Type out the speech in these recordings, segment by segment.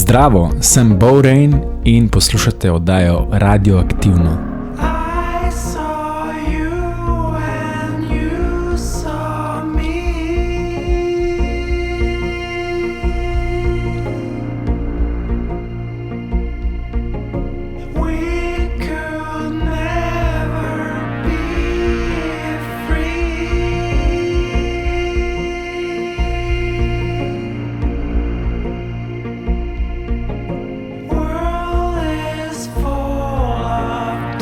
Zdravo, sem Bo Rain in poslušate oddajo Radioaktivno. World is full of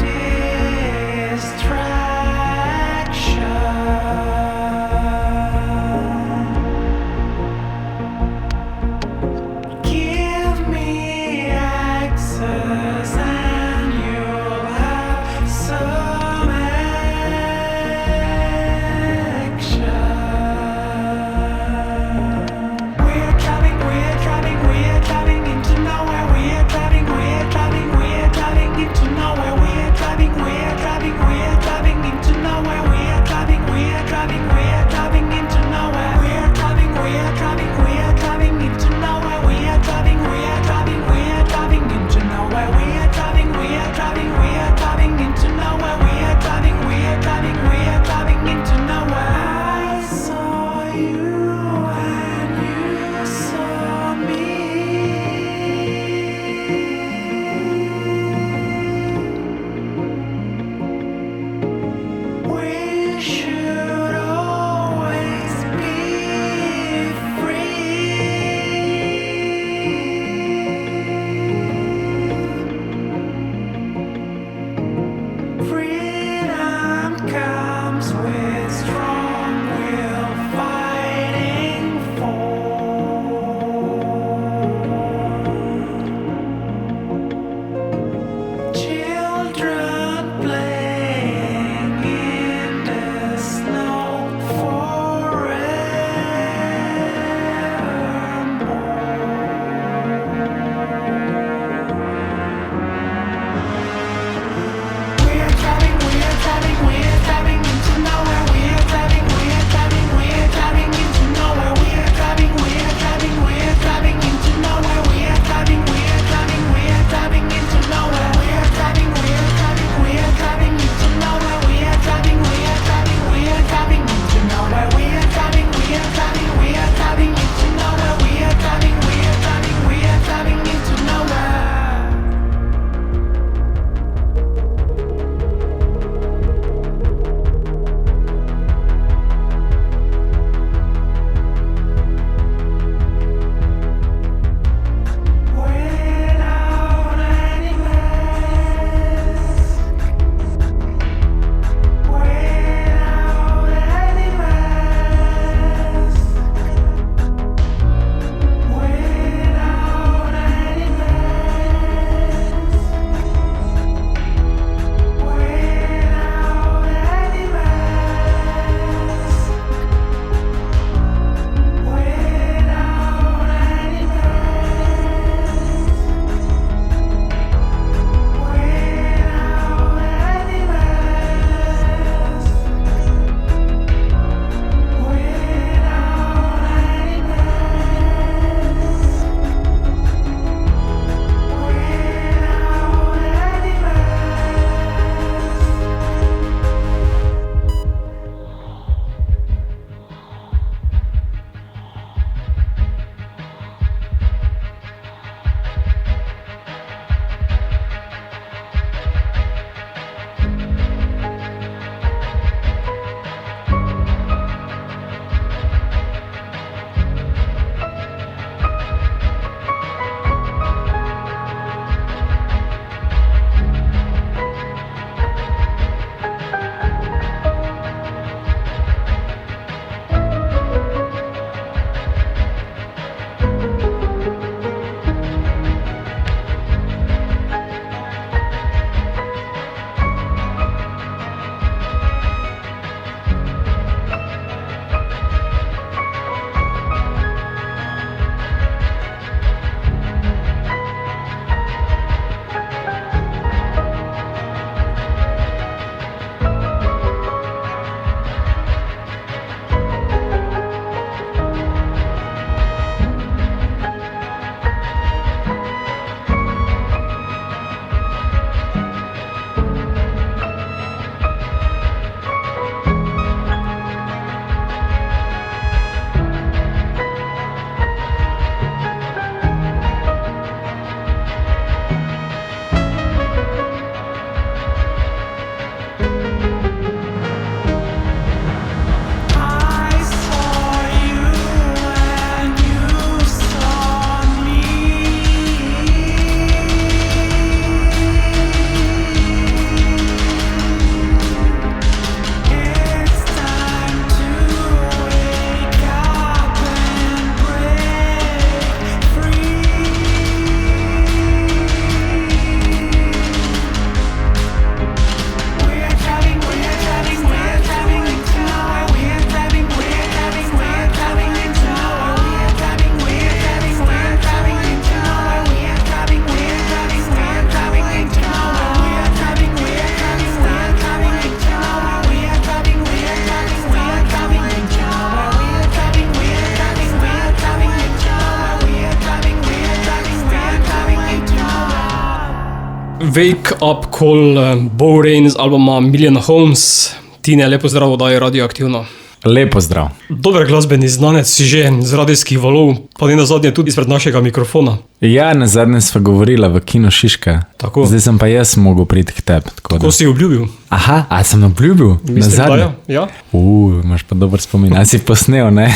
Wake Up Call, Bo Rain z albuma Million Homes. Tine, lepo zdrav, oddaji Radioaktivno. Lepo zdrav. Dober glasbeni znanec si že z radijskih valov, pa ne nazadnje tudi izpred našega mikrofona. Ja, nazadnje sva govorila v Kino Šiška. Tako. Zdaj sem pa jaz mogel priti k tebi. Tako si obljubil. Aha, a sem obljubil? Nazadnje? Ja. Imaš pa dober spomin. A si posnel, ne?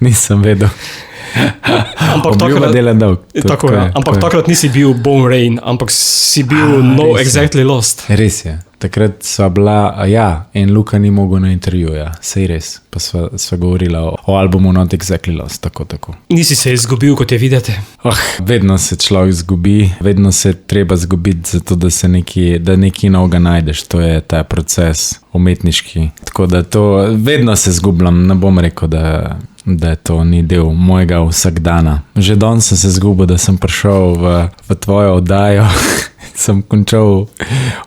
Nisem vedel. Ampak takrat nisi bil Bo Rain, ampak si bil No Exactly Lost. Res je. Takrat sva bila, in Luka ni mogel na intervju, sej res. Pa sva govorila o albumu Not Exactly Lost, tako. Nisi se izgubil, kot je videti. Vedno se človek zgubi, vedno se treba zgubiti, zato da nekaj novega najdeš. To je ta proces umetniški. Tako da to, vedno se zgubljam, ne bom rekel, da to ni del mojega vsakdana. Že danes sem se zgubil, da sem prišel v tvojo oddajo. Sem končal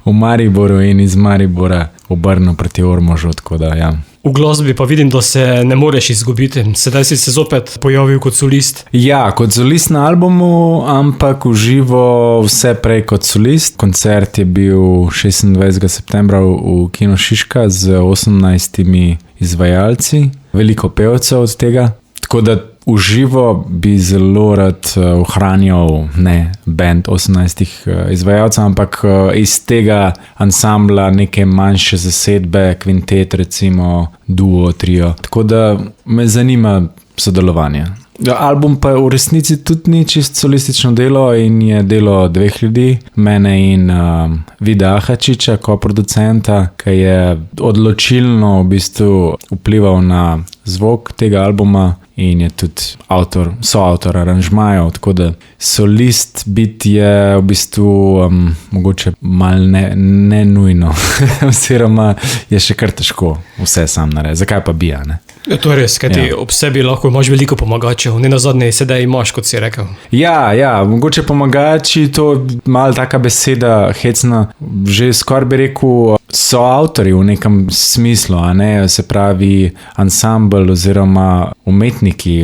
v Mariboru in iz Maribora obrnil proti Ormožu, tako da ja. V glasbi pa vidim, da se ne moreš izgubiti. Sedaj si se zopet pojavil kot solist. Ja, kot solist na albumu, ampak v živo vse prej kot solist. Koncert je bil 26. septembra v Kino Šiška z 18 izvajalci, veliko pevcev od tega. Tako da v živo bi zelo rad ohranjal band 18 izvajalcev, ampak iz tega ansambla neke manjše zasedbe, kvintet recimo, duo, trio. Tako da me zanima sodelovanje. Album pa v resnici tudi ni čist solistično delo in je delo dveh ljudi, mene in Vida Ahačiča, koproducenta, ki je odločilno v bistvu vplival na zvok tega albuma in je tudi soavtor aranžmajev, tako da solist biti je v bistvu mogoče malo ne nujno, oziroma je še kar težko vse sam narediti. Zakaj pa bi, ne? Ja, to je res, kaj ti ob sebi lahko imaš veliko pomagačev, ne nazadnje sedaj imaš, kot si rekel. Ja, mogoče pomagači, to je malo taka beseda hecna, že skoraj bi rekel soavtori v nekem smislu, a ne, se pravi ansambl oziroma umetniki,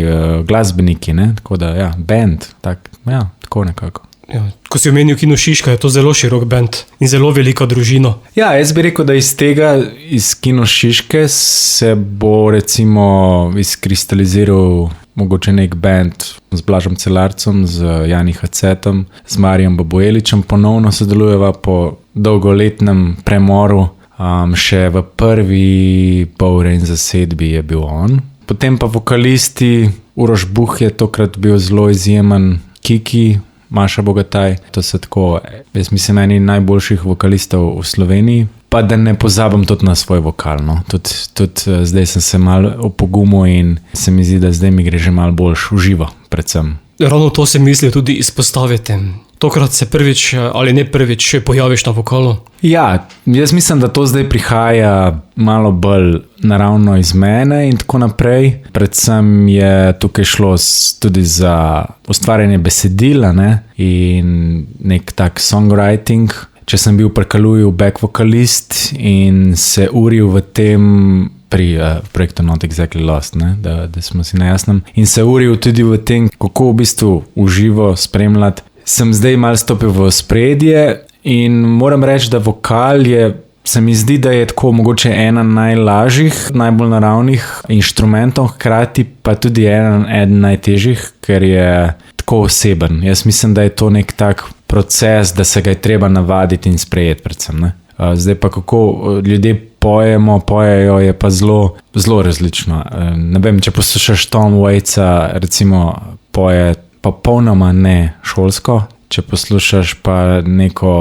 glasbeniki, ne, tako da band, tako nekako. Ja, ko si omenil Kino Šiška, je to zelo širok band in zelo velika družina. Ja, jaz bi rekel, da iz Kino Šiške se bo recimo izkristaliziral mogoče nek band z Blažom Celarcem, z Jani Hacetom, z Marijem Babojeličem. Ponovno sodelujeva po dolgoletnem premoru. Še v prvi Bo Rain zasedbi je bil on. Potem pa vokalisti, Uroš Buh je tokrat bil zelo izjemen, Kiki, Maša Bogataj, to so tako, jaz mislim, eni najboljših vokalistov v Sloveniji, pa da ne pozabim tudi na svoj vokal, no. Tudi zdaj sem se malo opogumil in se mi zdi, da zdaj mi gre že malo boljš v živo, predvsem. Ravno to se misli tudi izpostaviti. Tokrat se prvič ali ne prvič pojaviš na vokalu? Ja, jaz mislim, da to zdaj prihaja malo bolj naravno iz mene in tako naprej. Predvsem je tukaj šlo tudi za ustvarjanje besedila, ne, in nek tak songwriting. Če sem bil pri Kaluju back vokalist in se uril v tem pri projektu Not Exactly Lost, ne, da smo si na jasnem, in se uril tudi v tem, kako v bistvu v živo spremljati. Sem zdaj malo stopil v spredje in moram reči, da vokal se mi zdi, da je tako mogoče ena najlažjih, najbolj naravnih inštrumentov, hkrati pa tudi eden najtežjih, ker je tako oseben. Jaz mislim, da je to nek tak proces, da se ga je treba navaditi in sprejeti predvsem, ne. Zdaj pa kako ljudje pojejo, je pa zelo različno. Ne vem, če poslušaš Tom Waitsa, recimo poje popolnoma ne šolsko, če poslušaš pa neko,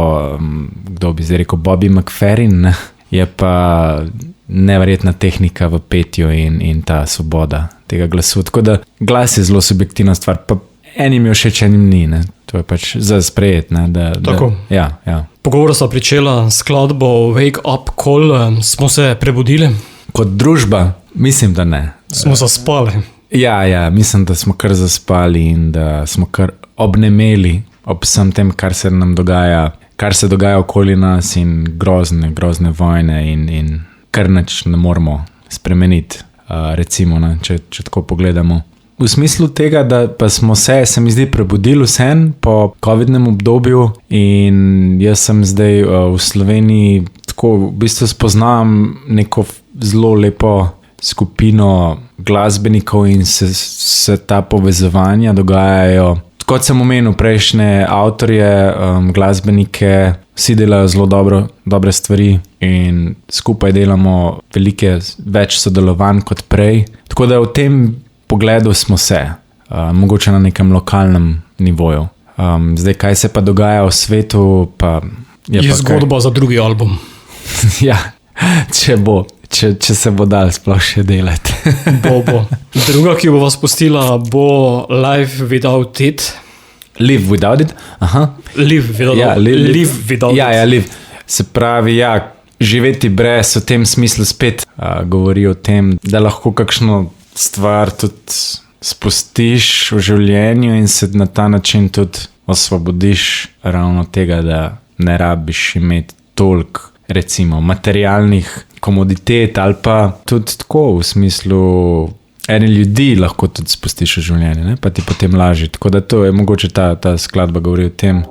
kdo bi zdaj rekel, Bobby McFerrin, je pa neverjetna tehnika v petju in ta svoboda tega glasu. Tako da glas je zelo subjektivna stvar, pa enim je všeč, enim ni, ne. To je pač za sprejet, ne. Tako. Ja. Pogovor sva pričela skladbo Wake Up Call, smo se prebudili? Kot družba, mislim, da ne. Smo zaspali. Ja, mislim, da smo kar zaspali in da smo kar obnemeli ob vsem tem, kar se nam dogaja, kar se dogaja okoli nas in grozne vojne in kar nič ne moramo spremeniti, recimo, ne, če tako pogledamo. v smislu tega, da pa smo se mi zdi, prebudili vsem po COVID-nem obdobju in jaz sem zdaj v Sloveniji tako v bistvu spoznam neko zelo lepo skupino glasbenikov in se ta povezovanja dogajajo. Kot sem omenil, prejšnje avtorje, glasbenike, vsi delajo zelo dobre stvari in skupaj delamo več sodelovanj kot prej. Tako da v tem pogledu smo mogoče na nekem lokalnem nivoju. Zdaj, kaj se pa dogaja v svetu, pa je pa zgodba za drugi album. Ja, če se bo dal sploh še delati. Bo. Druga, ki bo vas pustila, bo Live Without It. Live Without It? Aha. Live Without It. Ja, live. Se pravi, živeti brez, v tem smislu spet govori o tem, da lahko kakšno stvar tudi spustiš v življenju in se na ta način tudi osvobodiš ravno tega, da ne rabiš imeti toliko, recimo, materialnih komoditet ali pa tudi tako v smislu eni ljudi lahko tudi spustiš v življenje, ne? Pa ti potem lažje. Tako da to je mogoče ta skladba govori o tem.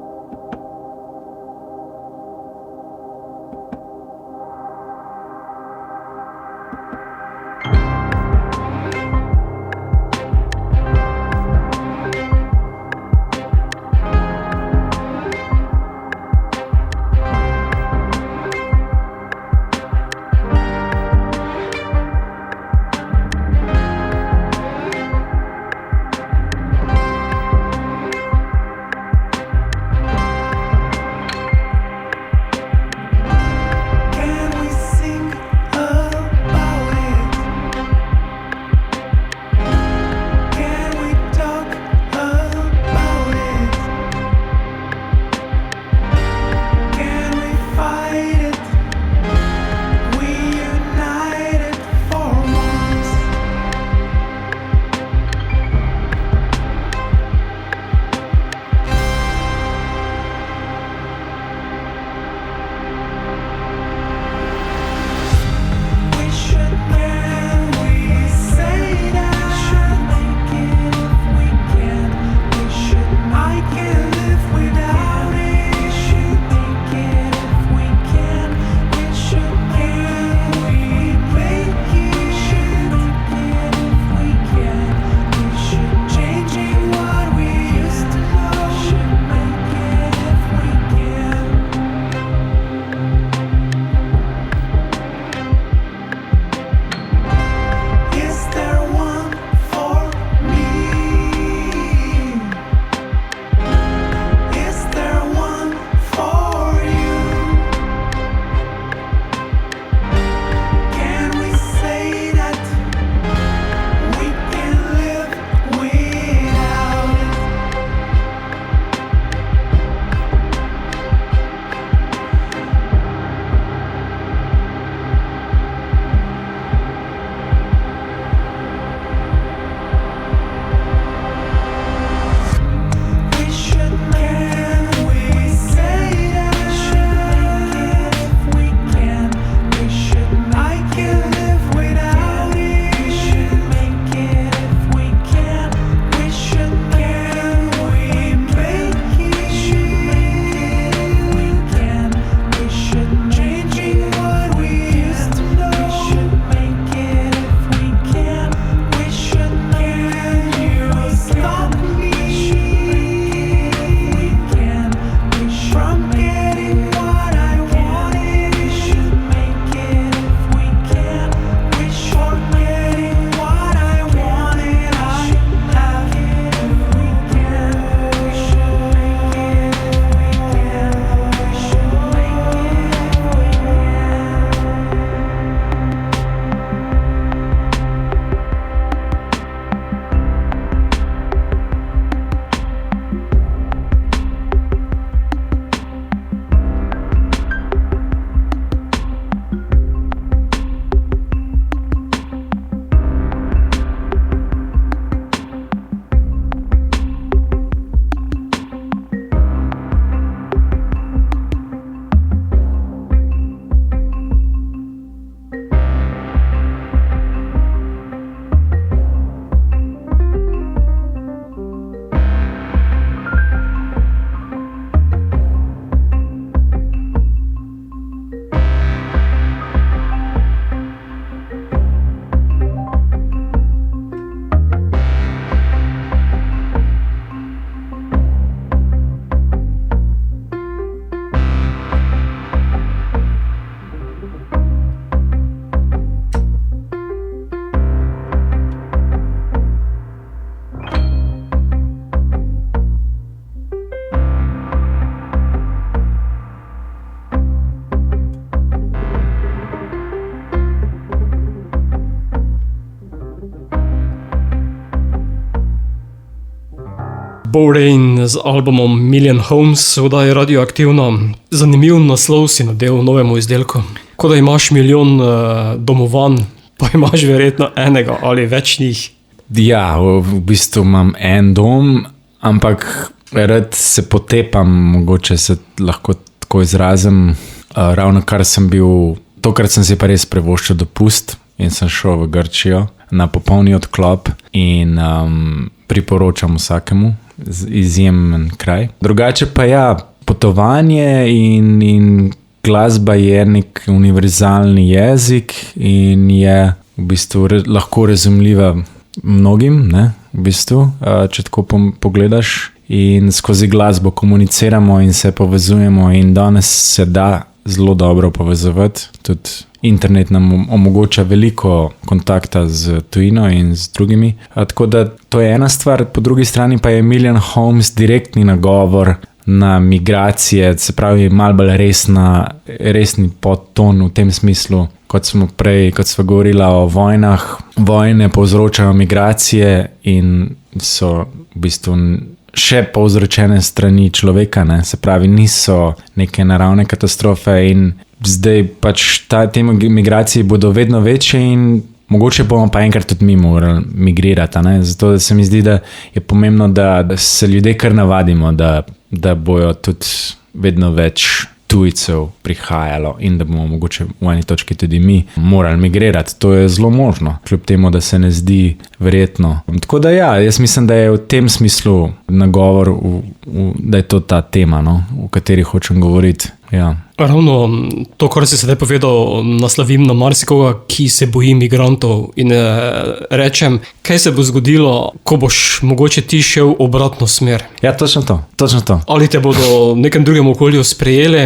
Bo Rain z albumom Million Homes vdaje Radioaktivno. Zanimiv naslov si nadel novemu izdelku. Ko da imaš milijon domovanj, pa imaš verjetno enega ali več njih. Ja, v bistvu imam en dom, ampak rad se potepam, mogoče se lahko tako izrazim. Ravno kar sem bil, tokrat sem si pa res privoščil dopust in sem šel v Grčijo na popolni odklop in priporočam vsakemu, izjemen kraj. Drugače pa ja, potovanje in glasba je nek univerzalni jezik in je v bistvu lahko razumljiva mnogim, ne, v bistvu, če tako pogledaš. In skozi glasbo komuniciramo in se povezujemo in danes se da zelo dobro povezovati. Tudi internet nam omogoča veliko kontakta z tujino in z drugimi. Tako da to je ena stvar, po drugi strani pa je Million Homes direktni nagovor na migracije, se pravi malo bolj resni podton v tem smislu, kot smo govorili o vojnah. Vojne povzročajo migracije in so v bistvu še povzročene strani človeka, ne? Se pravi, niso neke naravne katastrofe in zdaj pač te migracije bodo vedno večje in mogoče bomo pa enkrat tudi mi morali migrirati, ne? Zato se mi zdi, da je pomembno, da se ljudje kar navadimo, da bojo tudi vedno več tujcev prihajalo in da bomo mogoče v eni točki tudi mi morali migrirati. To je zelo možno, kljub temu, da se ne zdi verjetno. Tako da ja, jaz mislim, da je v tem smislu nagovor, da je to ta tema, no, o kateri hočem govoriti. Ja. Ravno to, kar si sedaj povedal, naslovim na marsikoga, ki se boji migrantov in rečem, kaj se bo zgodilo, ko boš mogoče ti šel obratno smer. Ja, točno to. Ali te bodo v nekem drugem okolju sprejeli,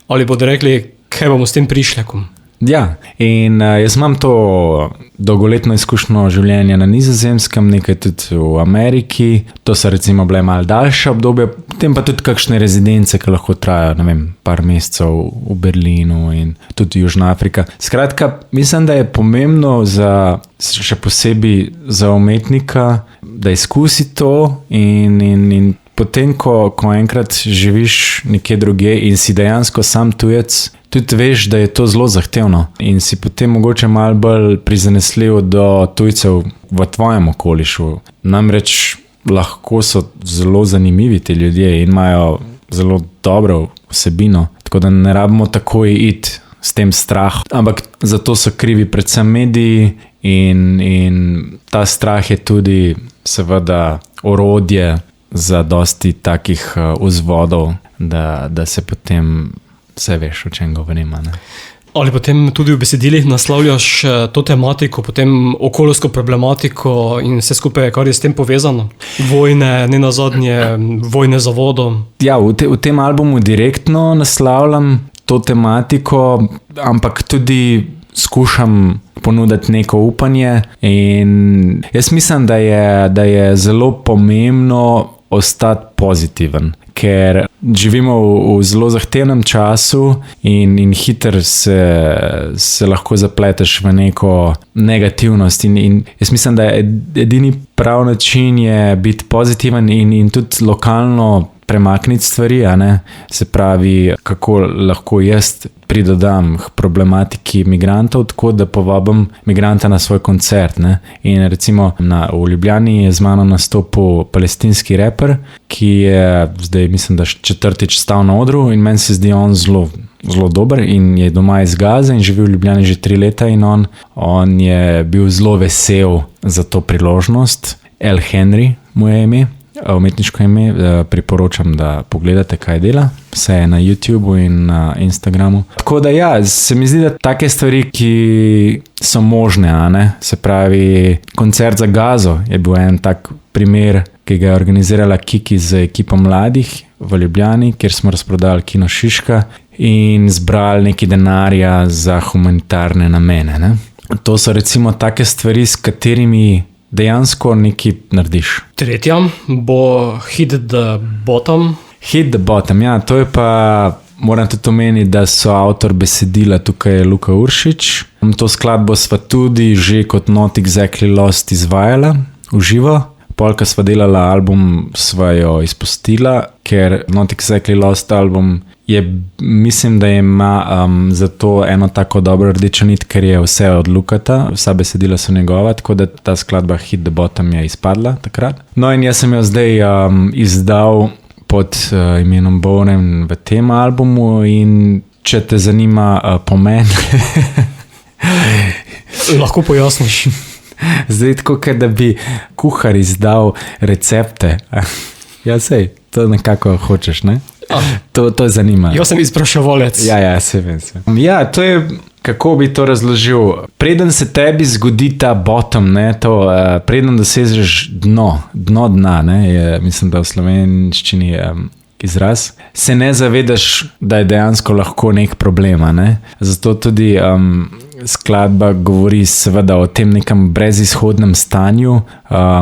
ali bodo rekli, kaj bomo s tem prišlekom. Ja, in jaz imam to dolgoletno izkušnjo življenja na Nizozemskem, nekaj tudi v Ameriki. To so recimo bile malo daljše obdobje, potem pa tudi kakšne rezidence, ki lahko trajajo, ne vem, par mesecev v Berlinu in tudi Južna Afrika. Skratka, mislim, da je pomembno še posebej za umetnika, da izkusi to in potem, ko enkrat živiš nekje drugje in si dejansko sam tujec, tudi veš, da je to zelo zahtevno in si potem mogoče malo bolj prizanesljiv do tujcev v tvojem okolišu. Namreč lahko so zelo zanimivi ti ljudje in imajo zelo dobro vsebino, tako da ne rabimo takoj iti s tem strahom. Ampak zato so krivi predvsem mediji in ta strah je tudi seveda orodje za dosti takih vzvodov, da se potem vse veš, o čem govorimo. Ali potem tudi v besedilih naslavljaš to tematiko, potem okoljsko problematiko in vse skupaj, kar je s tem povezano? Vojne, nenazadnje, vojne za vodo? Ja, v tem albumu direktno naslavljam to tematiko, ampak tudi skušam ponuditi neko upanje in jaz mislim, da je zelo pomembno ostati pozitiven, ker živimo v zelo zahtevnem času in hitro se lahko zapleteš v neko negativnost in jaz mislim, da edini prav način je biti pozitiven in tudi lokalno premakniti stvari, a ne? Se pravi, kako lahko jaz pridodam k problematiki migrantov, tako da povabim migranta na svoj koncert, ne? In recimo v Ljubljani je z mano nastopil palestinski reper, ki je zdaj, mislim, da 4. stal na odru in meni se zdi on zelo dober in je doma iz Gaze in živi v Ljubljani že 3 leta in on je bil zelo vesel za to priložnost. El Henry mu je ime. Umetniško ime, priporočam, da pogledate, kaj dela. Vse je na YouTubeu in na Instagramu. Tako da ja, se mi zdi, da take stvari, ki so možne, a ne? Se pravi, koncert za Gazo je bil en tak primer, ki ga je organizirala Kiki z ekipo mladih v Ljubljani, kjer smo razprodali Kino Šiška in zbrali nekaj denarja za humanitarne namene, ne? To so recimo take stvari, s katerimi dejansko nekaj narediš. Tretja bo Hit the Bottom. Hit the Bottom, ja, to je pa, moram tudi omeniti, da so avtor besedila tukaj Luka Uršič. To skladbo sva tudi že kot Not Exactly Lost izvajala v živo. Polka sva delala album, sva jo izpustila, ker Not Exactly Lost album je, mislim, da ima zato eno tako dobro rdečo nit, ker je vse od Lukata, vsa besedila so njegova, tako da ta skladba Hit the Bottom je izpadla takrat. No in jaz sem jo zdaj izdal pod imenom Bonem v tem albumu in če te zanima pomen... Lahko pojasniš. Zdaj tako, da bi kuhar izdal recepte. Ja, sej, to nekako hočeš, ne? To zanima. Jaz sem izpraševalec. Ja, se vem. Ja, to je, kako bi to razložil. Preden se tebi zgodi ta bottom, ne, preden dosežeš dna, ne, je, mislim, da v slovenščini izraz, se ne zavedaš, da je dejansko lahko nek problema, ne. Zato tudi skladba govori seveda o tem nekem brezizhodnem stanju,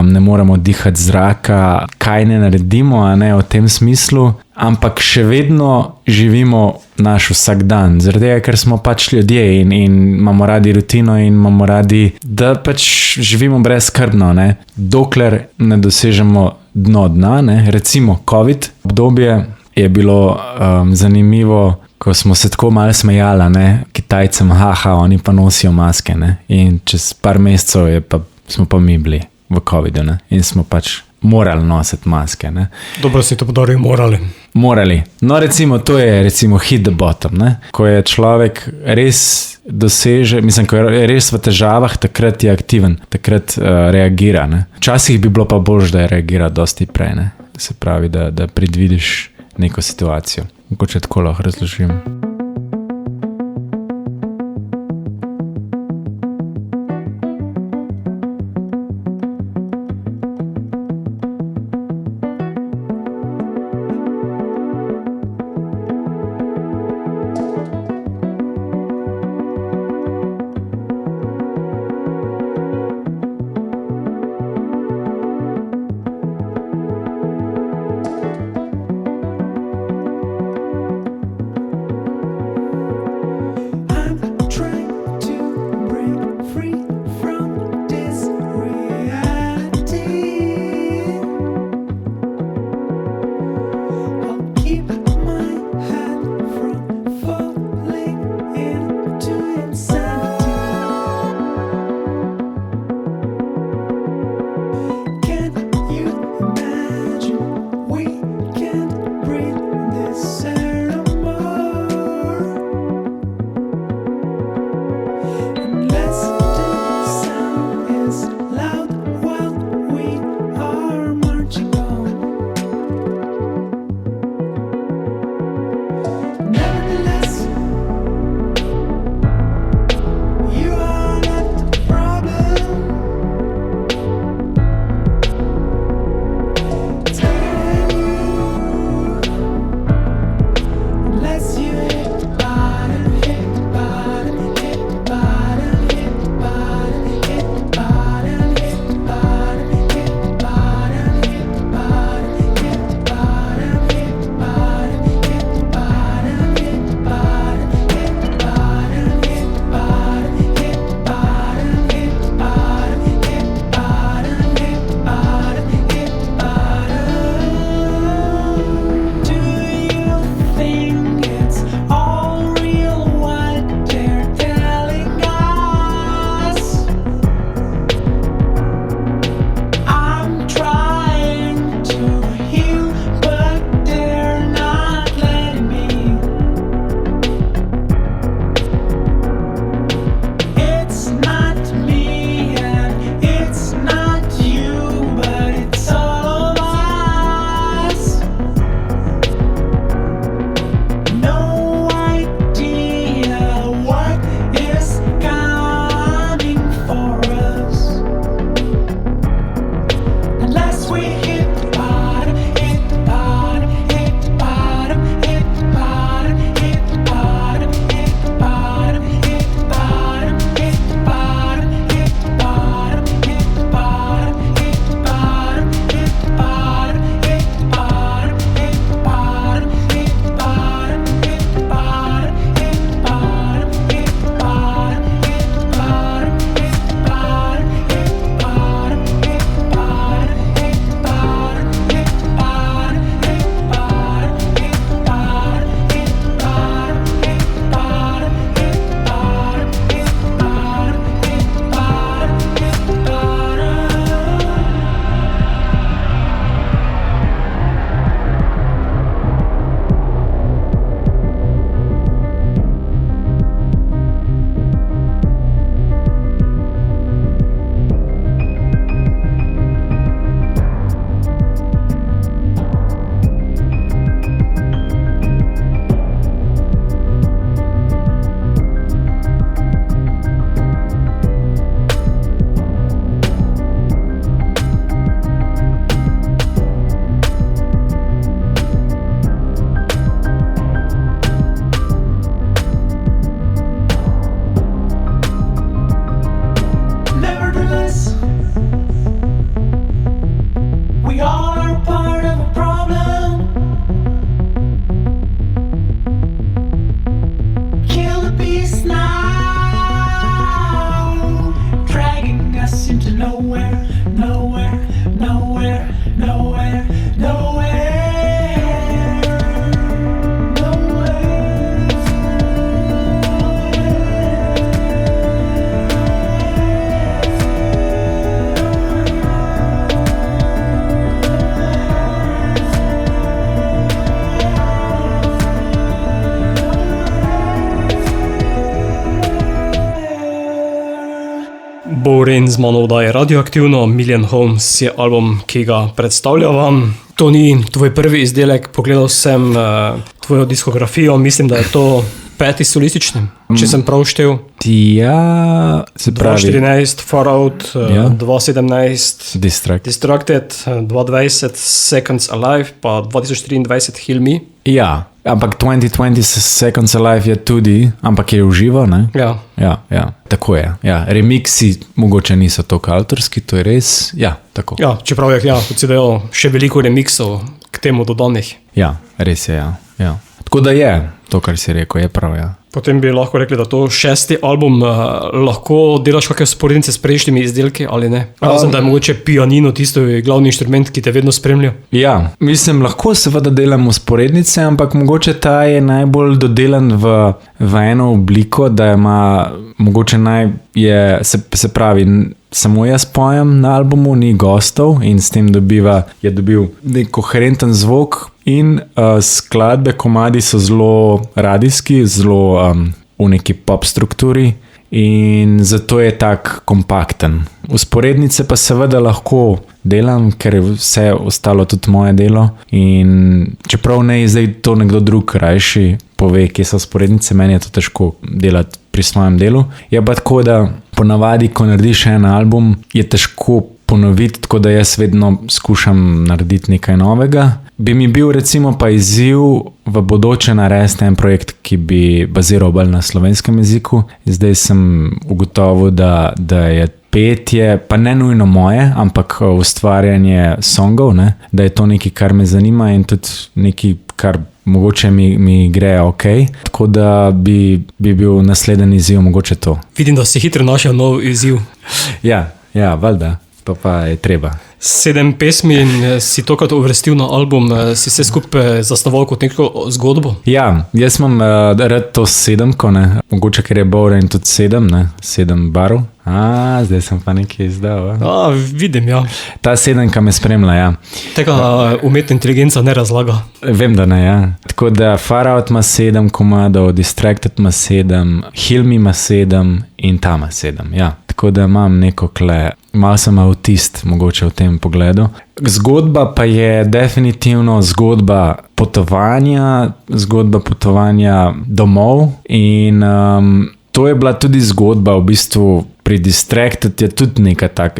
ne moremo dihati zraka, kaj ne naredimo, a ne, v tem smislu, ampak še vedno živimo naš vsak dan, zaradi tega, ker smo pač ljudje in imamo radi rutino in imamo radi, da pač živimo brezskrbno, ne, dokler ne dosežemo dna, ne, recimo COVID obdobje je bilo zanimivo, ko smo se tako malo smejali, ne, Kitajcem, oni pa nosijo maske, ne, in čez par mesecev smo pa mi bili v COVID-u, ne, in smo pač morali nositi maske, ne. Dobro si to podaril, Morali. No, recimo, to je hit the bottom, ne, ko je človek res doseže, mislim, ko je res v težavah, takrat je aktiven, takrat reagira, ne. Včasih bi bilo pa boljše, da je reagira dosti prej, ne, se pravi, da predvidiš neko situacijo. Mogoče tako lahko razložim. Bo Ren z mano oddaje Radioaktivno, Million Homes je album, ki ga predstavljam. To ni tvoj prvi izdelek, pogledal sem tvojo diskografijo, mislim, da je to 5. solistični, če sem prav štel. Ja, se pravi. 2014, Far Out, 2017, Distracted, 2020, Seconds Alive, pa 2024, Heal Me. Ja, ampak 2020 Seconds Alive je tudi, ampak je uživo, ne? Ja, tako je. Ja, remixi mogoče niso toliko avtorski, to je res, ja, tako. Ja, čeprav je, kot si dejal, še veliko remixov k temu dodanih. Ja, res je, ja. Tako da je, to, kar si rekel, je prav, ja. Potem bi lahko rekli, da to 6. album lahko delaš kakšne sporednice s prejšnjimi izdelki ali ne? Razen, da je mogoče pianino tisto glavni inštrument, ki te vedno spremlja. Ja, mislim, lahko seveda delamo sporednice, ampak mogoče ta je najbolj dodelan v eno obliko, da ima mogoče se pravi, samo jaz pojem na albumu, ni gostov in s tem je dobil nek koherenten zvok in skladbe, komadi so zelo radijski, zelo v neki pop strukturi in zato je tak kompakten. Usporednice pa seveda lahko delam, ker je vse ostalo tudi moje delo in čeprav ne zdaj to nekdo drug rajši pove, kje so usporednice, meni je to težko delati pri svojem delu. Je pa tako, da ponavadi, ko narediš en album, je težko ponoviti, tako da jaz vedno skušam narediti nekaj novega. Bi mi bil recimo pa izziv v bodoče narediti en projekt, ki bi baziral bolj na slovenskem jeziku. Zdaj sem ugotovil, da je petje, pa ne nujno moje, ampak ustvarjanje songov, ne? Da je to nekaj, kar me zanima in tudi nekaj, kar mogoče mi gre ok. Tako da bi bil naslednji izziv mogoče to. Vidim, da si hitro našel nov izziv. Ja, valjda. Pa je treba. 7 pesmi in si tokrat uvrstil na album, si se skupaj zasnoval kot neko zgodbo? Ja, jaz imam rad to 7-ko, ne, mogoče ker je Bo Ren tudi 7, ne, 7 barov. Zdaj sem pa nekaj izdal. Vidim, ja. Ta 7-ka me spremlja, ja. Tega umetna inteligenca ne razlaga. Vem, da ne, ja. Tako da Far Out ima 7 komadov, Distracted ima 7, Heal Me ima 7 in ta ima 7, ja. Tako da imam neko malo sem autist mogoče v tem pogledu. Zgodba pa je definitivno zgodba potovanja domov in to je bila tudi zgodba v bistvu pri Distracted je tudi nekaj tak,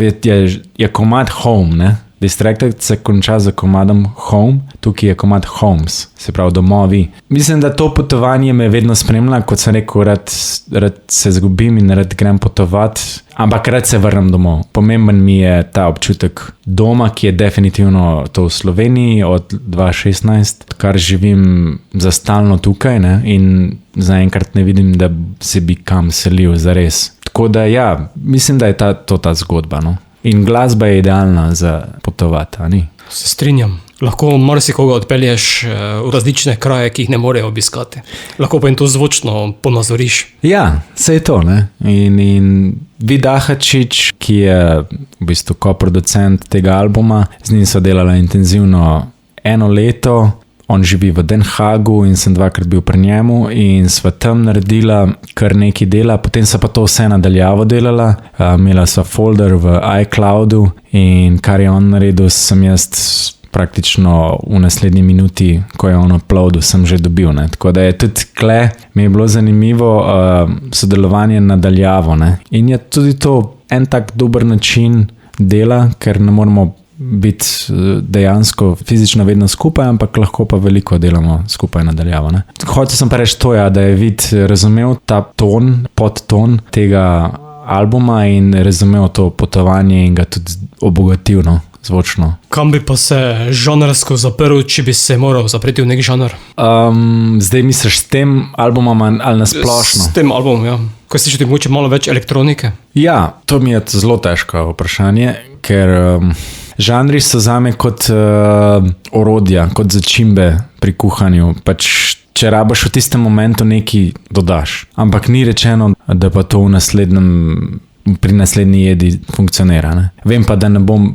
je komad Home, ne? Distracted se konča za komadom Home, tukaj je komad Homes, se pravi domovi. Mislim, da to potovanje me vedno spremlja, kot sem rekel, rad se zgubim in rad grem potovati, ampak rad se vrnem domov. Pomemben mi je ta občutek doma, ki je definitivno to v Sloveniji od 2016, kar živim za stalno tukaj, ne? In zaenkrat ne vidim, da se bi kam selil zares. Tako da ja, mislim, da je to ta zgodba, no. In glasba je idealna za potovati, a ni? Se strinjam. Lahko marsikoga odpelješ v različne kraje, ki jih ne morejo obiskati. Lahko pa jim to zvočno ponazoriš. Ja, saj je to, ne. In Vid Ahačič, ki je v bistvu koproducent tega albuma, z njim so delala intenzivno 1 leto. On živi v Den Haagu in sem 2-krat bil pri njemu in sva tam naredila kar nekaj dela, potem so pa to vse nadaljavo delala, imela sva folder v iCloudu in kar je on naredil, sem jaz praktično v naslednji minuti, ko je on uploadil, sem že dobil, ne. Tako da je tudi mi je bilo zanimivo sodelovanje nadaljavo, ne. In je tudi to en tak dober način dela, ker ne moramo biti dejansko fizično vedno skupaj, ampak lahko pa veliko delamo skupaj nadaljavo, ne. Hotel sem pa reči to, ja, da je Vid razumel ta podton tega albuma in razumel to potovanje in ga tudi obogatil, no, zvočno. Kam bi pa se žanrsko zaprl, če bi se moral zapreti v nek žanr? Zdaj misliš s tem albumom ali nasplošno? S tem albumom, ja. Ko si čuti mogoče malo več elektronike? Ja, to mi je zelo težko vprašanje, ker žanri so zame kot orodja, kot začimbe pri kuhanju. Pač, če rabaš v tistem momentu nekaj dodaš. Ampak ni rečeno, da pa to pri naslednji jedi funkcionira, ne. Vem pa, da ne bom,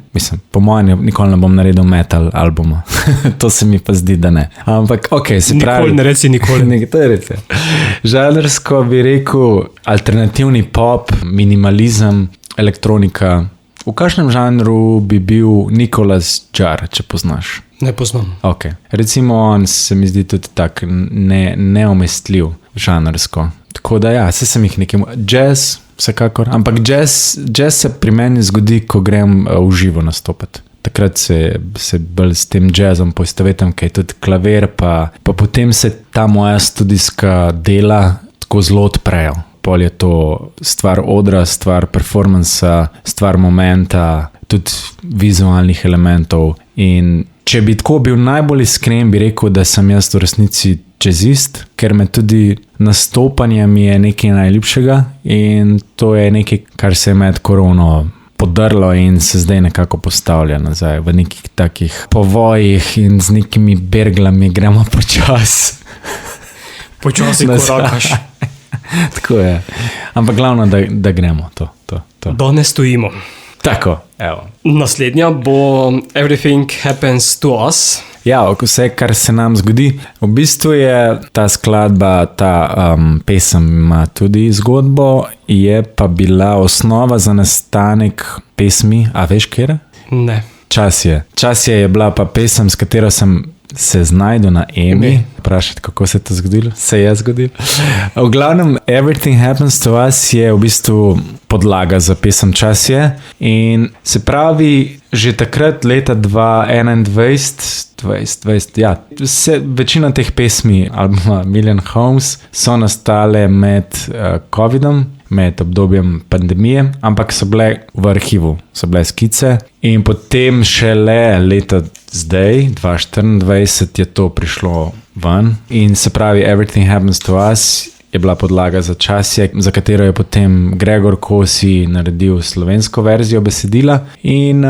po mojem nikoli ne bom naredil metal albuma. To se mi pa zdi, da ne. Ampak, se pravi... Nikoli ne reci nikoli. To je reci. Žanrsko bi rekel alternativni pop, minimalizem, elektronika. V kakšnem žanru bi bil Nicholas Jar, če poznaš? Ne poznam. Okay. Recimo on se mi zdi tudi tak neomestljiv žanrsko. Tako da ja, sem jih nekim jazz, vsekakor. Ampak jazz se pri meni zgodi, ko grem v živo nastopati. Takrat se bolj s tem jazzom poistovetim, kaj je tudi klavir, pa potem se ta moja studijska dela tako zelo odprejo. Pol je to stvar odra, stvar performansa, stvar momenta, tudi vizualnih elementov. In če bi tako bil najbolj iskren, bi rekel, da sem jaz v resnici jazzist, ker me tudi nastopanje mi je nekaj najljubšega in to je nekaj, kar se je med korono podrlo in se zdaj nekako postavlja nazaj v nekih takih povojih in z nekimi berglami gremo počas. Počasi korakaš. Tako je. Ampak glavno, da gremo to. Da ne stojimo. Tako, evo. Naslednja bo Everything Happens to Us. Ja, vse, kar se nam zgodi. V bistvu je ta skladba, ta pesem ima tudi zgodbo, je pa bila osnova za nastanek pesmi, a veš kjer? Ne. Čas je bila pa pesem, s katero sem se znašel na Emi. Vprašati, kako se je to zgodilo? Se je zgodilo. V glavnem, Everything Happens to Us je v bistvu podlaga za pesem Čas je. In se pravi, že takrat, leta 2021, ja, večina teh pesmi, albuma Million Homes, so nastale med COVID-om, med obdobjem pandemije, ampak so bile v arhivu, so bile skice. In potem šele leta zdaj, 2024, je to prišlo ven. In se pravi, Everything Happens to Us je bila podlaga za Časje, za katero je potem Gregor Kosi naredil slovensko verzijo besedila. In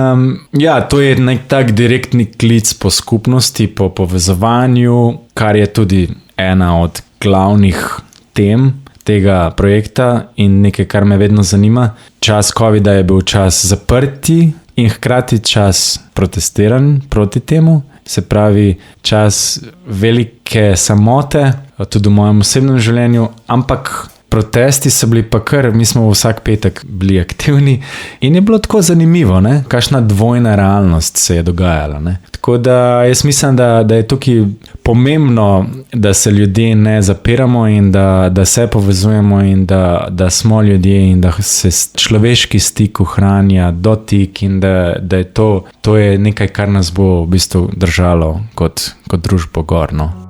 ja, to je nek tak direktni klic po skupnosti, po povezovanju, kar je tudi ena od glavnih tem tega projekta in nekaj, kar me vedno zanima. Čas COVID-a je bil čas zaprti in hkrati čas protestiranj proti temu. Se pravi, čas velike samote, tudi v mojem osebnem življenju, ampak protesti so bili pa kar, mi smo vsak petek bili aktivni in je bilo tako zanimivo, ne? Kakšna dvojna realnost se je dogajala. Ne? Tako da jaz mislim, da je tukaj pomembno, da se ljudje ne zapiramo in da se povezujemo in da smo ljudje in da se človeški stik ohranja, dotik in da je to je nekaj, kar nas bo v bistvu držalo kot družbo gorno.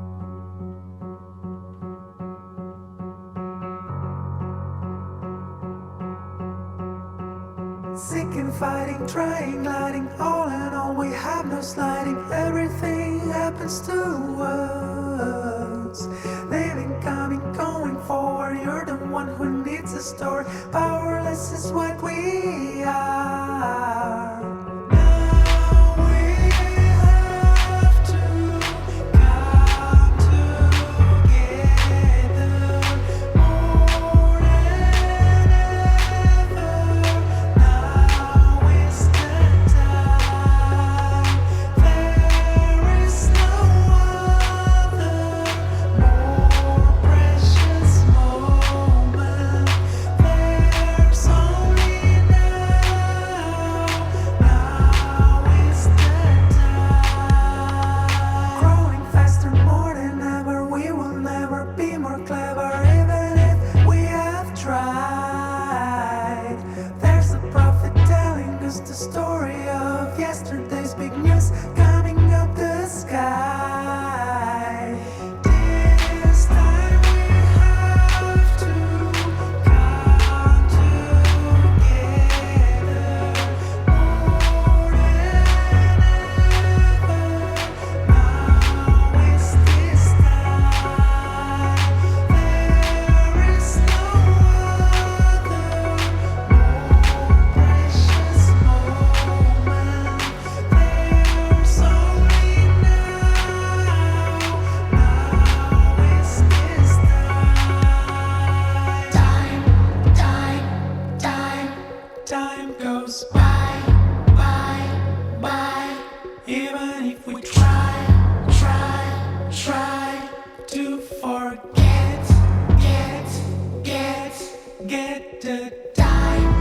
Sick and fighting, trying, gliding, all in all we have no sliding. Everything happens to us. Living, coming, going forward. You're the one who needs a story. Powerless is what we are. Get the time.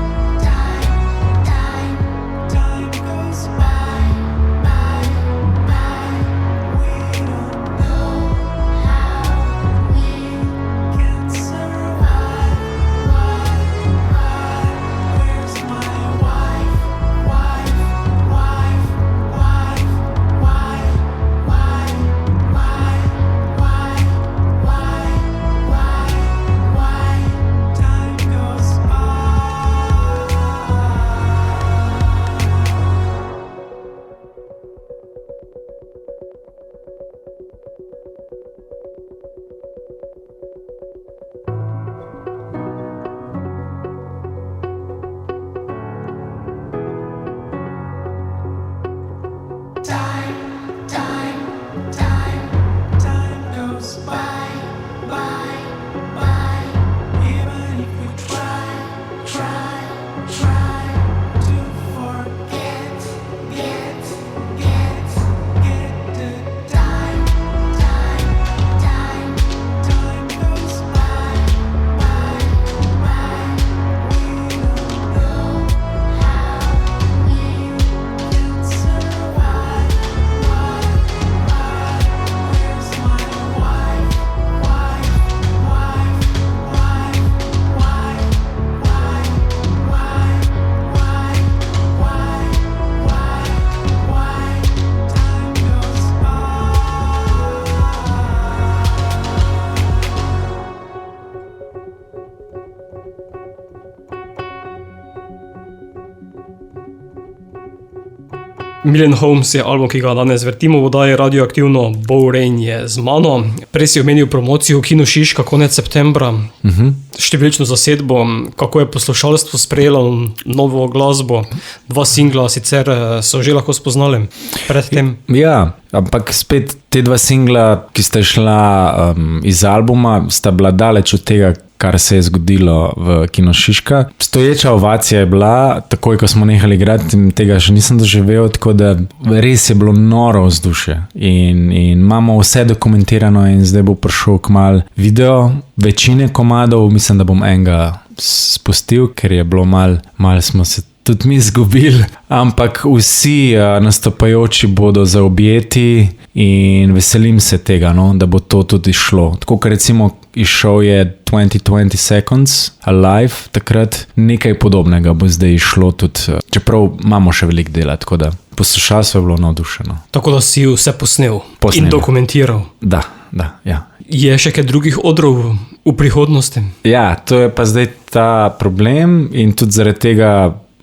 Million Homes je album, ki ga danes vrtimo v oddaji Radioaktivno. Bo Rain je z mano. Prej si omenil promocijo Kino Šiška konec septembra. Številčno zasedbo, kako je poslušalstvo sprejelo novo glasbo. 2 singla sicer so že lahko spoznali predtem. Ja, ampak spet te 2 singla, ki sta šla iz albuma, sta bila daleč od tega, kar se je zgodilo v Kino Šiška. Stoječa ovacija je bila, takoj ko smo nehali igrati, tega še nisem doživel, tako da res je bilo noro vzdušje. In imamo vse dokumentirano in zdaj bo prišel kmalu video, večine komadov, mislim, da bom enega spustil, ker je bilo mal smo se tudi mi izgubili, ampak vsi nastopajoči bodo zaobjeti in veselim se tega, no, da bo to tudi šlo. Tako, ker recimo išel je 2020 Seconds Alive, takrat nekaj podobnega bo zdaj išlo tudi, čeprav imamo še veliko dela, tako da poslušalstvo je bilo navdušeno. Tako da si vse posnel in dokumentiral. Da, ja. Je še kaj drugih odrov v prihodnosti? Ja, to je pa zdaj ta problem in tudi zaradi tega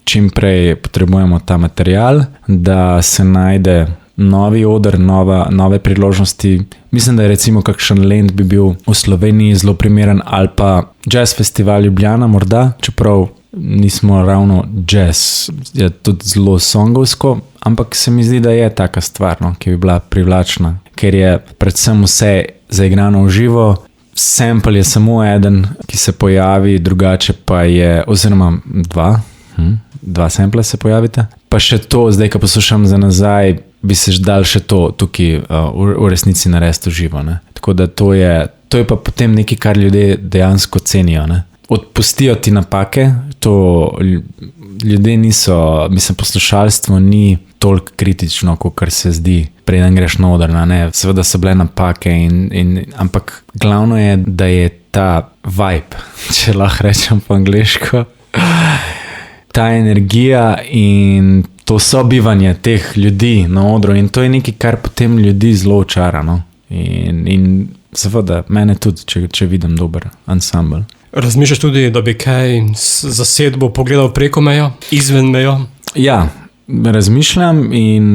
čim prej potrebujemo ta material, da se najde novi oder, nove priložnosti. Mislim, da je recimo kakšen Lent bi bil v Sloveniji zelo primeren ali pa Jazz Festival Ljubljana morda, čeprav nismo ravno jazz, je tudi zelo songovsko, ampak se mi zdi, da je taka stvar, no, ki bi bila privlačna, ker je predvsem vse zaigrano v živo. Sample je samo eden, ki se pojavi, drugače pa je, oziroma 2 sample se pojavite. Pa še to, zdaj, ko poslušam za nazaj, bi se dal še to tukaj v resnici narediti v živo. Ne? Tako da to je pa potem nekaj, kar ljudje dejansko cenijo. Ne? Odpustijo ti napake, to ljudje niso, mislim, poslušalstvo ni toliko kritično, kot se zdi, preden greš na oder. Ne? Seveda so bile napake, ampak glavno je, da je ta vibe, če lahko rečem po angleško, ta energija in to sobivanje teh ljudi na odru in to je nekaj, kar potem ljudi zelo očara. No? In seveda, mene tudi, če vidim dober ansambl. Razmišljaš tudi, da bi kaj zasedbo pogledal preko meja, izven meja? Ja, razmišljam in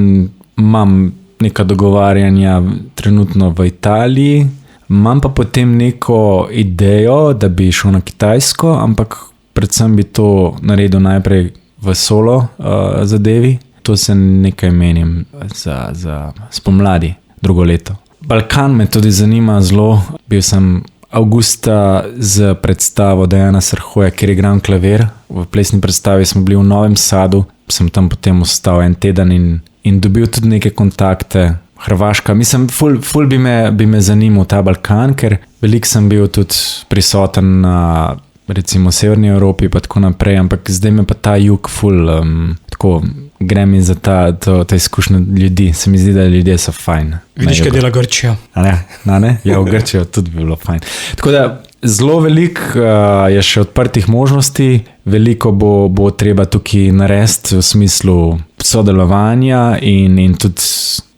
imam neka dogovarjanja trenutno v Italiji, imam pa potem neko idejo, da bi šel na Kitajsko, ampak predvsem bi to naredil najprej v solo zadevi. To se nekaj menim za spomladi, drugo leto. Balkan me tudi zanima zelo. Bil sem avgusta z predstavo Dejana Srhoja, kjer igram klavir. V plesni predstavi smo bili v Novem Sadu. Sem tam potem ostal 1 teden in dobil tudi neke kontakte. Hrvaška. Mislim, ful bi me zanimal ta Balkan, ker veliko sem bil tudi prisoten na recimo v Severni Evropi pa tako naprej, ampak zdaj me pa ta jug ful, tako gre mi za ta izkušnja ljudi. Se mi zdi, da ljudje so fajn. Vidiš, kaj dela Grčija? Ne? Ja, v Grčijo tudi bi bilo fajn. Tako da zelo veliko je še odprtih možnosti, veliko bo treba tukaj narediti v smislu sodelovanja in tudi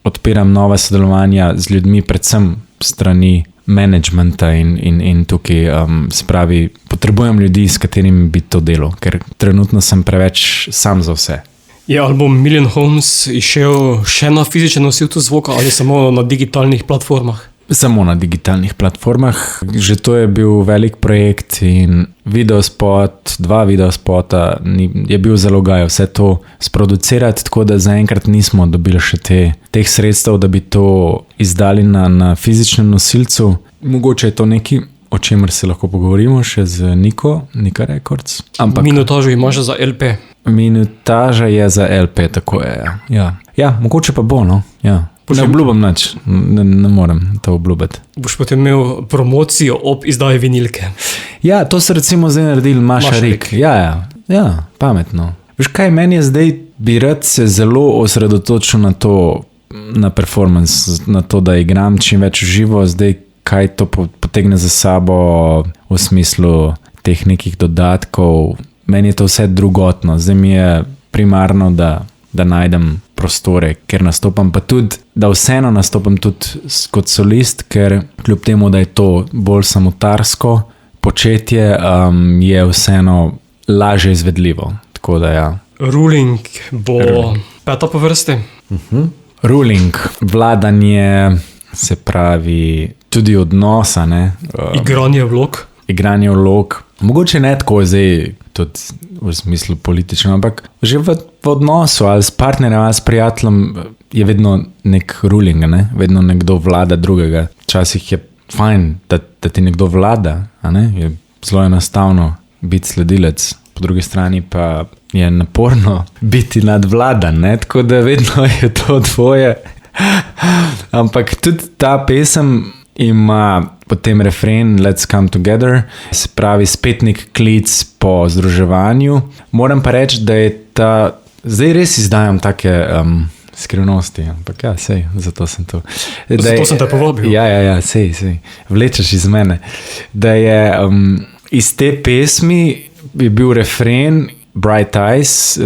odpiram nova sodelovanja z ljudmi, predvsem strani managementa in tukaj se pravi, potrebujem ljudi, s katerimi bi to delal, ker trenutno sem preveč sam za vse. Je album Million Homes išel še na fizičen nosilcu zvoka ali samo na digitalnih platformah? Samo na digitalnih platformah. Že to je bil velik projekt in videospot, 2 videospota je bil zalogaj vse to sproducirati, tako da zaenkrat nismo dobili še teh sredstev, da bi to izdali na fizičnem nosilcu. Mogoče je to nekaj, o čemer se lahko pogovorimo še z Nika Records. Minutažo imaš za LP? Minutaža je za LP, tako je. Ja, mogoče pa bo, no. Ja. Ne obljubam nič, ne morem to obljubiti. Boš potem imel promocijo ob izdaji vinilke? Ja, to so recimo zdaj naredili Maša Rik. Ja, pametno. Veš kaj, meni je zdaj, bi rad se zelo osredotočil na to, na performance, na to, da igram čim več živo, zdaj kaj to potegne za sabo v smislu teh nekih dodatkov. Meni je to vse drugotno, zdaj mi je primarno, da najdem prostore, ker nastopam, pa tudi, da vseeno nastopam tudi kot solist, ker kljub temu, da je to bolj samotarsko početje, je vseeno lažje izvedljivo. Tako da ja. Ruling bo Peta po vrsti. Ruling, vladanje, se pravi tudi odnosa, ne? Igranje vlog. Igranje vlog. Mogoče ne tako zdaj, tudi v smislu politično, ampak že v odnosu ali s partnerjem ali s prijateljem je vedno nek ruling, ne? Vedno nekdo vlada drugega. Včasih je fajn, da ti nekdo vlada, a ne? Je zelo enostavno biti sledilec, po drugi strani pa je naporno biti nadvladan, ne? Tako da vedno je to dvoje. Ampak tudi ta pesem ima potem refren Let's come together, se pravi spet nek klic po združevanju. Moram pa reči, da je ta, zdaj res izdajam take skrivnosti, ampak ja, sej, zato sem tu. Zato sem te povabil. Ja, sej, vlečeš iz mene. Da je iz te pesmi je bil refren Bright Eyes,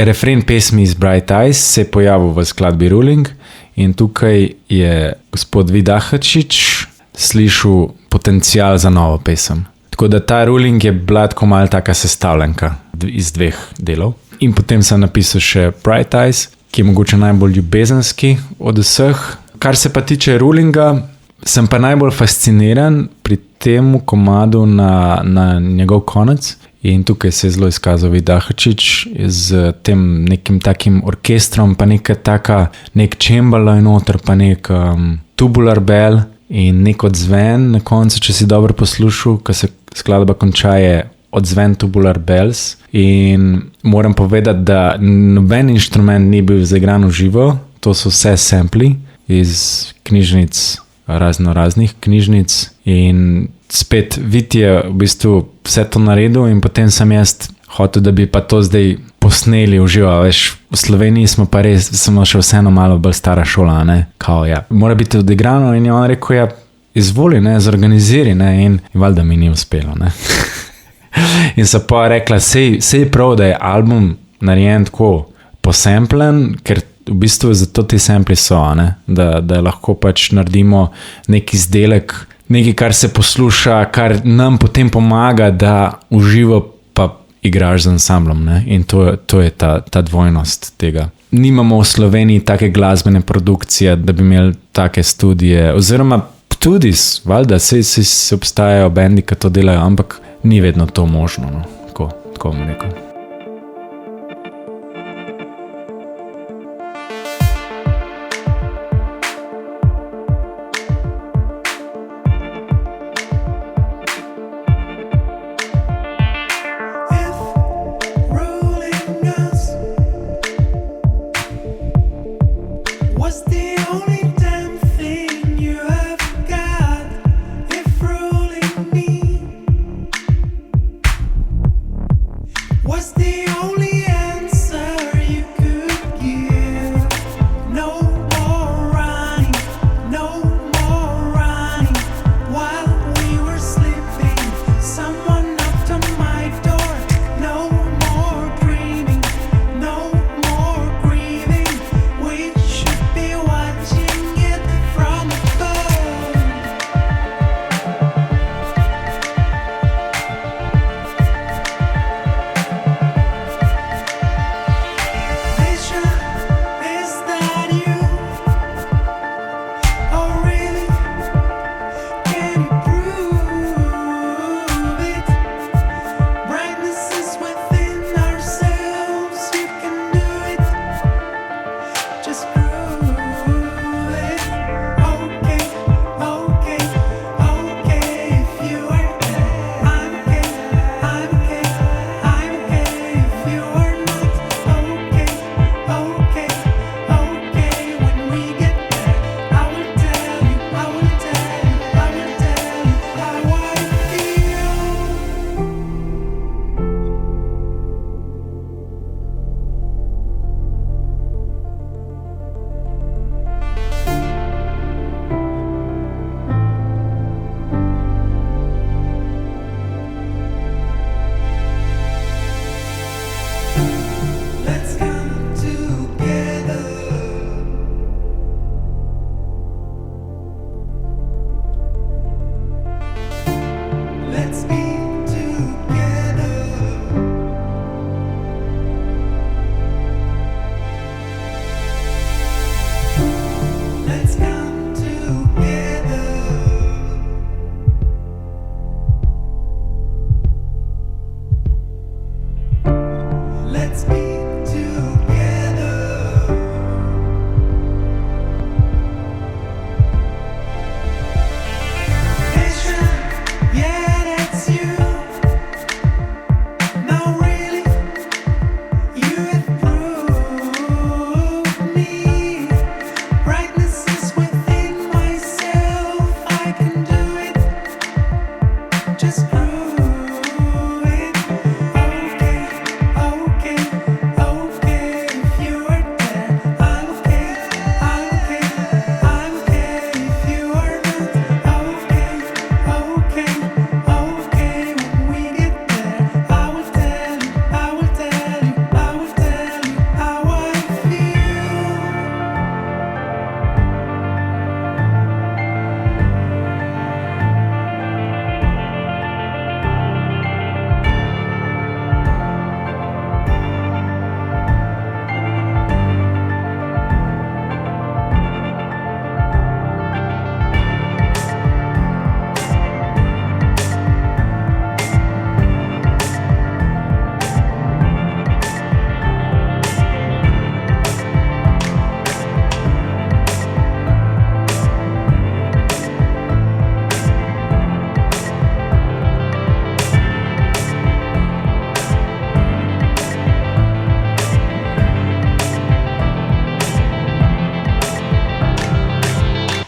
refren pesmi iz Bright Eyes se je pojavil v skladbi Ruling in tukaj je gospod Vidahačič slišal potencial za novo pesem. Tako da ta Ruling je bila tako malo taka sestavljenka iz dveh delov. In potem sem napisal še Bright Eyes, ki je mogoče najbolj ljubezenski od vseh. Kar se pa tiče Rulinga, sem pa najbolj fasciniran pri tem komadu na njegov konec. In tukaj se je zelo izkazal Vidahačič z tem nekim takim orkestrom, pa nek čembalo je noter, pa nek tubular bell in nek odzven na koncu, če si dobro poslušal, ko se skladba konča, je odzven tubular bells. In moram povedati, da noben inštrument ni bil zaigran v živo, to so vse sampli iz knjižnic, raznih knjižnic in spet Vit je v bistvu vse to naredil in potem sem jaz hotel, da bi pa to zdaj posneli v živo. Veš, v Sloveniji smo pa res, smo še vseeno malo bolj stara šola, ne? Kao, ja. Mora biti odigrano in je on rekel, ja, izvoli, ne, zorganiziri, ne, in valjda mi ni uspelo, ne. In so pa rekla, sej prav, da je album narejen tako posemplen, ker v bistvu zato ti sampli so, ne, da lahko pač naredimo nek izdelek, nekaj, kar se posluša, kar nam potem pomaga, da uživo pa igraš z ansamblom, ne? In to je ta dvojnost tega. Nimamo v Sloveniji take glasbene produkcije, da bi imeli take studije, oziroma tudi, valjda, se obstajajo bendi, ki to delajo, ampak ni vedno to možno, no? Tako bom rekel. Was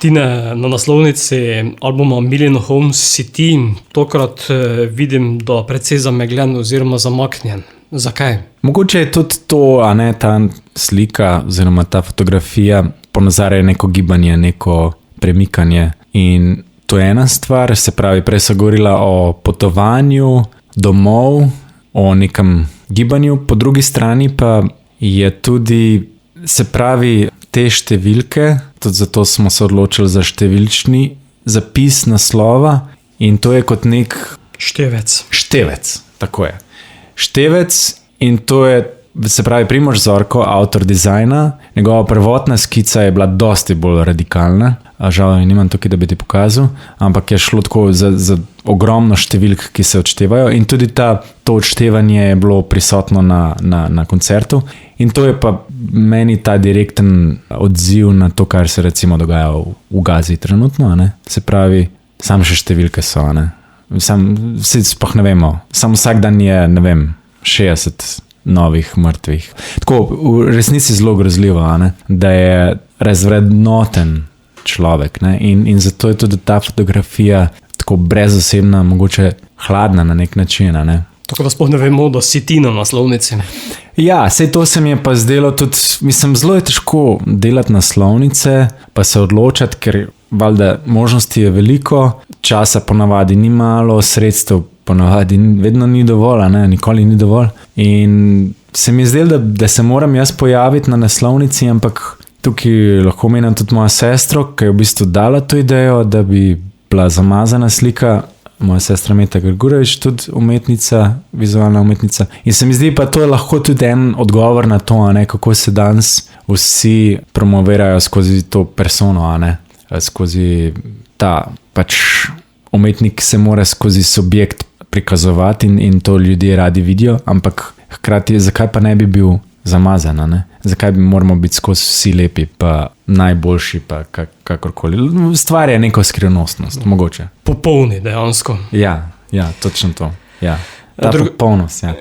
Tine, na naslovnici albuma Million Homes si ti, tokrat vidim, da precej zamegljen oziroma zamaknjen. Zakaj? Mogoče je tudi to, a ne, ta slika oziroma ta fotografija ponazarja neko gibanje, neko premikanje. In to je ena stvar, se pravi, prej so govorila o potovanju domov, o nekem gibanju, po drugi strani pa je tudi, se pravi, te številke, tudi zato smo se odločili za številčni zapis naslova in to je kot nek števec, tako je. Števec in to je, se pravi, Primož Zorko, avtor dizajna, njegova prvotna skica je bila dosti bolj radikalna, a žal nimam tukaj, da bi ti pokazal, ampak je šlo tako za ogromno številk, ki se odštevajo in tudi to odštevanje je bilo prisotno na koncertu in to je pa meni ta direkten odziv na to, kar se recimo dogaja v Gazi trenutno, ne? Se pravi, sam še številke so, ne? Vsi sploh ne vemo, samo vsak dan je, ne vem, 60 novih mrtvih. Tako, v resnici zelo grozljivo, ne? Da je razvrednoten človek, ne? In zato je tudi ta fotografija tako brezosebna, mogoče hladna na nek način, ne? Tako da sploh ne vemo, da si ti na naslovnici. Ja, sej to se mi je pa zdelo tudi, mislim, zelo je težko delati naslovnice, pa se odločati, ker valjda možnosti je veliko, časa ponavadi ni malo, sredstev ponavadi vedno ni dovolj, ne, nikoli ni dovolj. In se mi je zdelo, da se moram jaz pojaviti na naslovnici, ampak tukaj lahko omenjam tudi moja sestro, ki je v bistvu dala to idejo, da bi bila zamazana slika. Moja sestra Meta Grgurevič, tudi umetnica, vizualna umetnica. In se mi zdi pa to je lahko tudi en odgovor na to, ne, kako se danes vsi promovirajo skozi to persono, ne, skozi ta pač umetnik se mora skozi subjekt prikazovati in to ljudje radi vidijo, ampak hkrati zakaj pa ne bi bil zamazan, ne? Zakaj bi moramo biti skozi vsi lepi, pa najboljši, pa kakorkoli. Stvar je neko skrivnostnost, mogoče. Popolni dejansko. Ja, točno to. Ja. Ta popolnost, ja,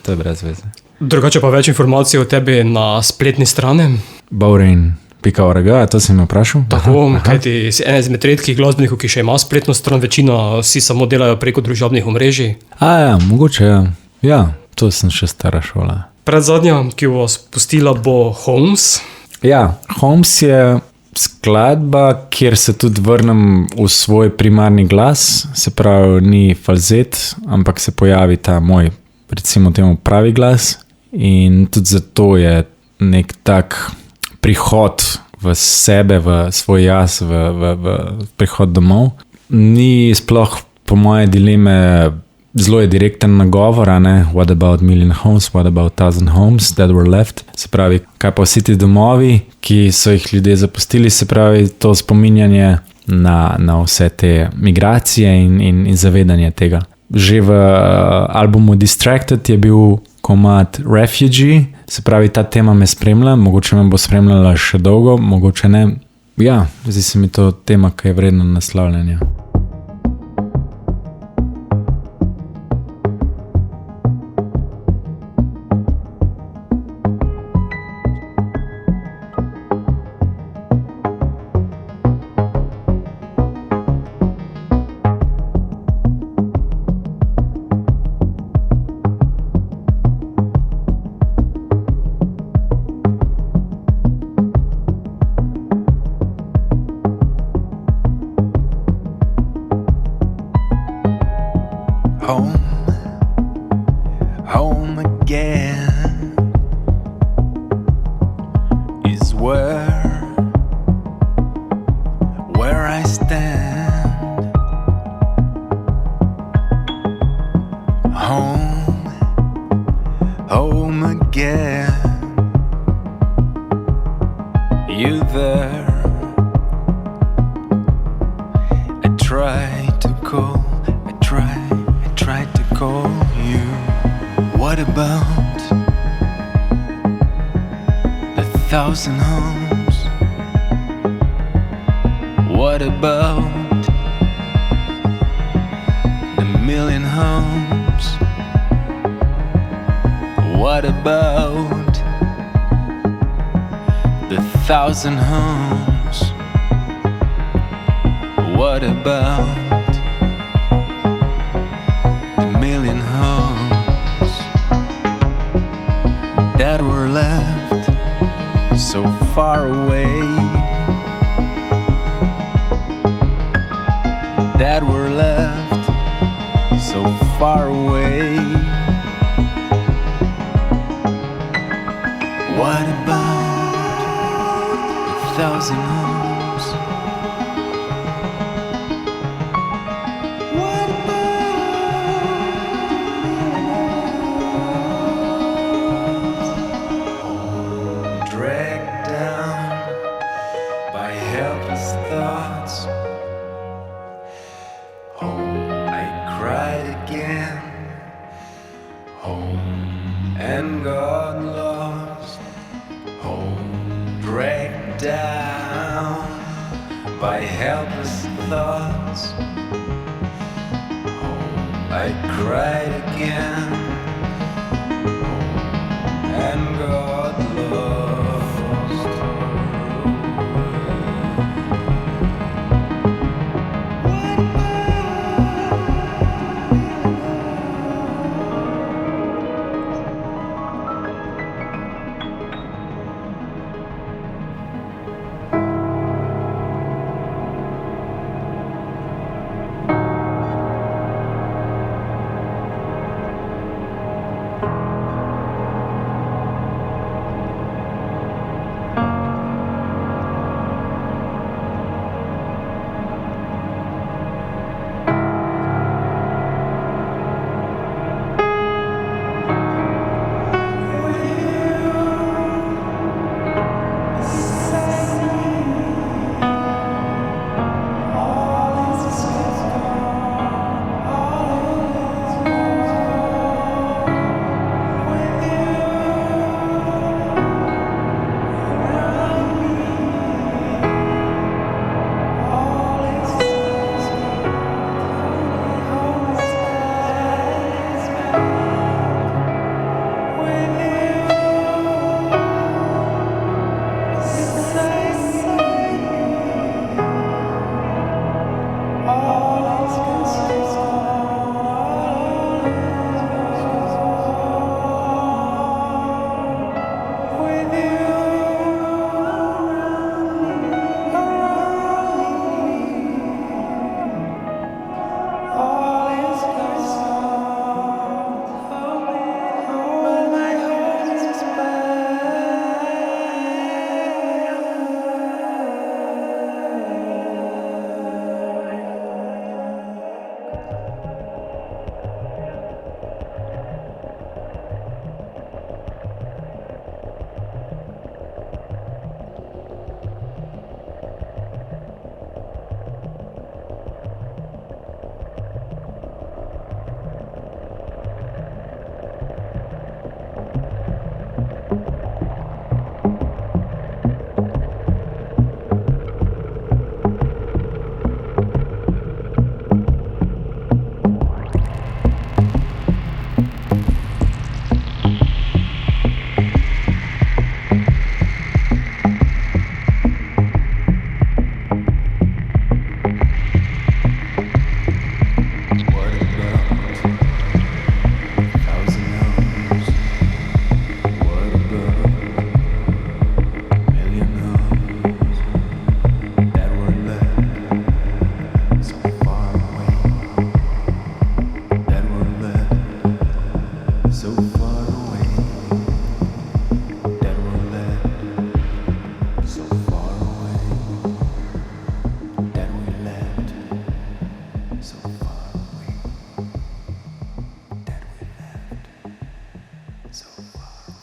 to je brez veze. Drugače pa več informacij o tebi na spletni strani. Bowrain.org, to si me vprašal? Tako, kajti si ena izmed redkih glasbenikov, ki še ima spletno stran, večina si samo delajo preko družabnih omrežij. Ja, mogoče, ja. Ja, to sem še stara šola. Predzadnja, ki bo spustila, bo Homes. Ja, Homes je skladba, kjer se tudi vrnem v svoj primarni glas, se pravi, ni falzet, ampak se pojavi ta moj, recimo temu, pravi glas in tudi zato je nek tak prihod v sebe, v svoj jaz, v prihod domov. Ni sploh po moje dileme, zelo je direkten nagovor, ne? What about million homes, what about 1000 homes that were left? Se pravi, kaj pa vsi ti domovi, ki so jih ljudje zapustili, se pravi, to spominjanje na vse te migracije in zavedanje tega. Že v albumu Distracted je bil komad Refugee, se pravi, ta tema me spremlja, mogoče me bo spremljala še dolgo, mogoče ne. Ja, zdi se mi to tema, ki je vredna naslavljanja. Home again is where I stand. Home again. You there? I tried to call. I tried to call you. What about the 1000 homes? What about the million homes? What about the 1000 homes? What about the million homes that were left so far away? That were left so far away. What about 1,000 homes? What about dragged down by helpless thoughts? Home, I cried again. Home and got lost. Home, dragged down by helpless thoughts. Home, I cried again. Home and got lost.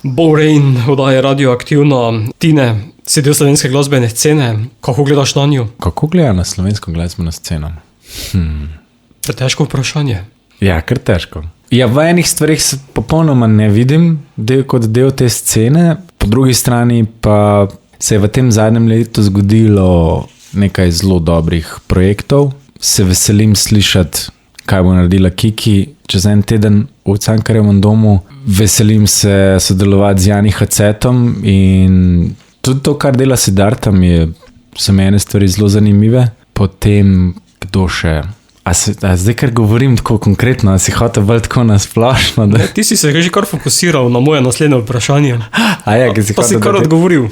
Borain, oddaja Radioaktivno. Tine, si del slovenske glasbene scene. Kako gledaš na njo? Kako gledam na slovensko glasbeno sceno? Težko vprašanje. Ja, kar težko. Ja, v enih stvarih se popolnoma ne vidim kot del te scene, po drugi strani pa se je v tem zadnjem letu zgodilo nekaj zelo dobrih projektov. Se veselim slišati, kaj bo naredila Kiki čez en teden v Cankarjevem domu. Veselim se sodelovati z Jani Hacetom in tudi to, kar dela Siddharta, so mi ene stvari zelo zanimive. Potem kdo še? A zdaj, ker govorim tako konkretno, a si hotel bolj tako nasplošno? Da... Ti si se že kar fokusiral na moje naslednje vprašanje. Pa si kar odgovoril.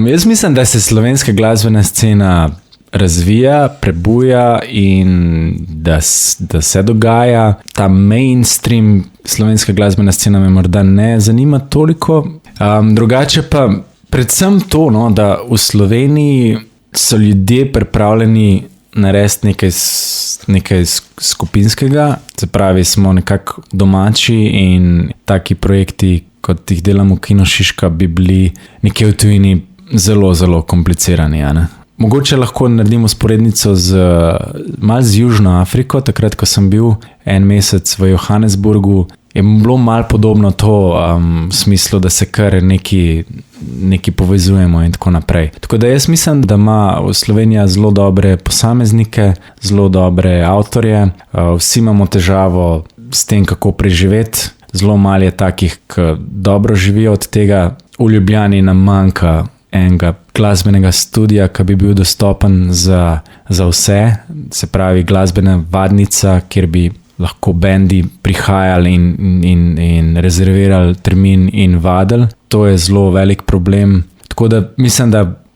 Jaz mislim, da se slovenska glasbena scena razvija, prebuja in da se dogaja. Ta mainstream slovenska glasbena scena me morda ne zanima toliko. Drugače pa predvsem to, no, da v Sloveniji so ljudje pripravljeni narediti nekaj skupinskega, se pravi, smo nekako domači in taki projekti, kot jih delamo v Kino Šiška, bi bili nekje v tujini zelo, zelo komplicirani. Ne? Mogoče lahko naredimo sporednico malo z Južno Afriko, takrat, ko sem bil en mesec v Johannesburgu, je bilo malo podobno to v smislu, da se kar neki povezujemo in tako naprej. Tako da jaz mislim, da ima Slovenija zelo dobre posameznike, zelo dobre avtorje, vsi imamo težavo s tem, kako preživeti. Zelo malo je takih, ki dobro živijo od tega. V Ljubljani nam manjka enega glasbenega studija, ki bi bil dostopen za vse, se pravi glasbena vadnica, kjer bi lahko bendi prihajali in rezervirali termin in vadili. To je zelo velik problem. Tako da mislim,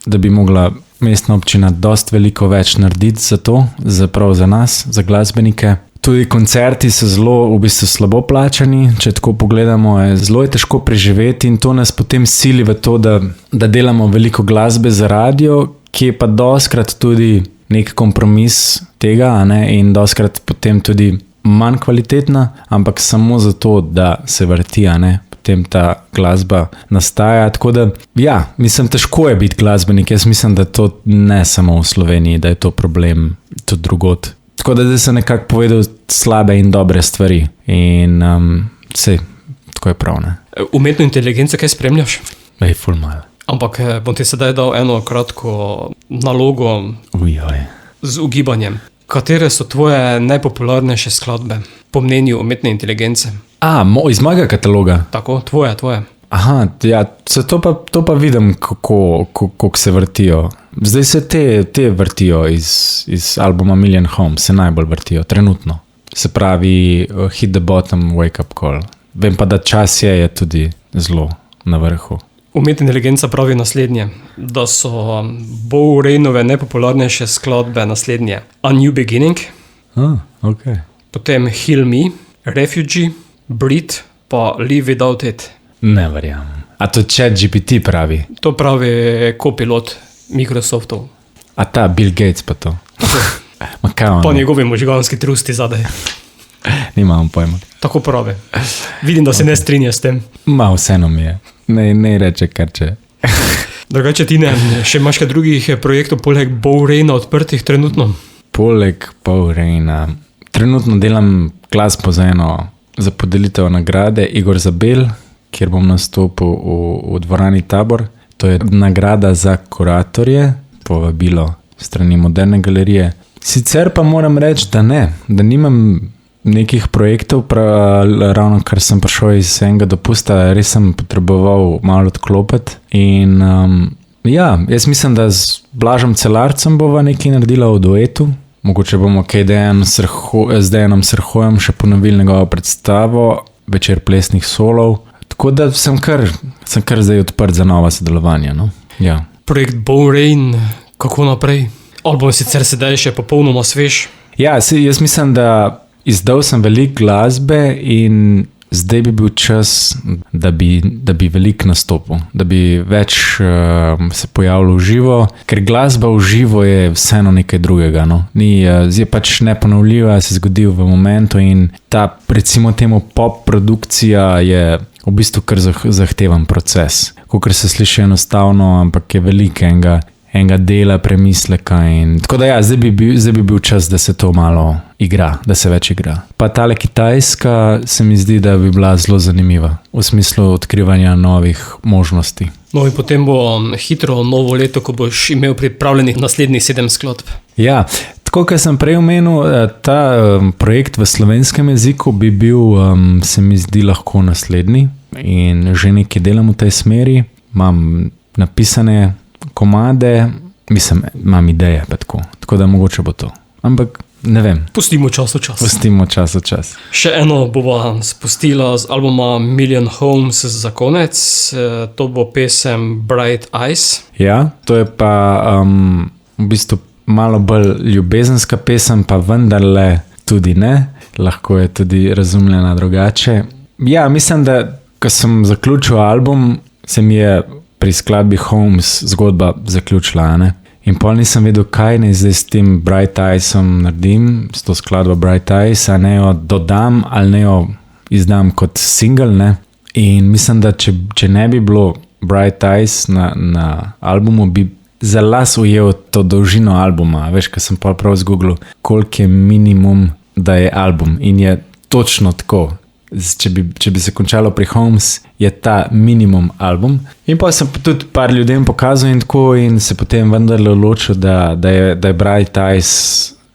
da bi mogla mestna občina dosti veliko več narediti za to, prav za nas, za glasbenike. Tudi koncerti so zelo v bistvu slabo plačani, če tako pogledamo, zelo je težko preživeti in to nas potem sili v to, da delamo veliko glasbe za radio, ki je pa dostkrat tudi nek kompromis tega, ne? In dostkrat potem tudi manj kvalitetna, ampak samo zato, da se vrti, ne? Potem ta glasba nastaja. Tako da, ja, mislim, težko je biti glasbenik. Jaz mislim, da to ne samo v Sloveniji, da je to problem tudi drugod. Tako da zdaj sem nekako povedal slabe in dobre stvari in tako je prav, ne. Umetno inteligenco kaj spremljaš? Ful malo. Ampak bom ti sedaj dal eno kratko nalogo z ugibanjem. Katere so tvoje najpopularnejše skladbe po mnenju umetne inteligence? Iz mojega kataloga? Tako, tvoje. Aha, ja, to pa vidim, kako se vrtijo. Zdaj se te vrtijo iz albuma Million Homes, se najbolj vrtijo, trenutno. Se pravi Hit the Bottom, Wake Up Call. Vem pa, da čas je tudi zelo na vrhu. Umetna inteligenca pravi naslednje, da so Bo Rainove najpopularnejše skladbe naslednje. A New Beginning, okay. Potem Heal Me, Refugee, Breathe, pa Live Without It. Ne verjamem. A to ChatGPT pravi? To pravi kopilot Microsoftov. A ta Bill Gates pa to? Pa njegovi možganski trusti zadaj. Nimam pojma. Tako pravi. Vidim, da se ne strinja s tem. Vseeno mi je. Ne reče, kar če. Drugače ti ne, še imaš kaj drugih projektov poleg Bo Raina odprtih trenutno? Poleg Bo Raina. Trenutno delam glasbo za podelitev nagrade Igor Zabel, kjer bom nastopil v dvorani Tabor. To je nagrada za kuratorje, povabilo strani Moderne galerije. Sicer pa moram reči, da nimam nekih projektov, ravno kar sem prišel iz enega dopusta, res sem potreboval malo odklopiti. In jaz mislim, da z Blažem Celarcem bova nekaj naredila v duetu. Mogoče bomo kaj z Dejanom Srhojem še ponovili njegovo predstavo, Večer plesnih solov. Tako da sem kar zdaj odprt za nova sodelovanja. No? Ja. Projekt Bo Rain, kako naprej? Album sicer sedaj še popolnoma svež. Ja, jaz mislim, da izdal sem veliko glasbe in zdaj bi bil čas, da bi veliko nastopil, da bi več se pojavil v živo, ker glasba v živo je vseeno nekaj drugega. No? Je pač neponovljiva, se zgodi v momentu in ta, recimo temu, pop produkcija je v bistvu kar zahteven proces. Kakor se sliši enostavno, ampak je veliko enega dela, premisleka in tako da ja, zdaj bi bil čas, da se to malo igra, da se več igra. Pa tale Kitajska se mi zdi, da bi bila zelo zanimiva v smislu odkrivanja novih možnosti. No in potem bo hitro novo leto, ko boš imel pripravljenih naslednjih 7 skladb. Ja, tako kot sem prej omenil, ta projekt v slovenskem jeziku bi bil, se mi zdi, lahko naslednji in že nekaj delam v tej smeri. Imam napisane komade, mislim, imam ideje, pa tako Tako da mogoče bo to. Ampak ne vem. Pustimo čas v čas. Pustimo čas v čas. Še eno bova spustila z albuma Million Homes za konec. To bo pesem Bright Eyes. Ja, to je pa v bistvu malo bolj ljubezenska pesem, pa vendarle tudi ne. Lahko je tudi razumljena drugače. Ja, mislim, da ko sem zaključil album, se mi je pri skladbi Homes zgodba zaključila, ne? In pol nisem vedel, kaj ne zdaj s tem Bright Eyesom naredim, s to skladbo Bright Eyes, a ne jo dodam ali ne jo izdam kot single, ne? In mislim, da če ne bi bilo Bright Eyes na albumu, bi za las ujel to dolžino albuma. Veš, ko sem pol prav zgooglil, koliko je minimum, da je album. In je točno tako. Če bi se končalo pri Homes, je ta minimum album. In pa sem tudi par ljudem pokazal in tako in se potem vendarle odločil, da je Bright Eyes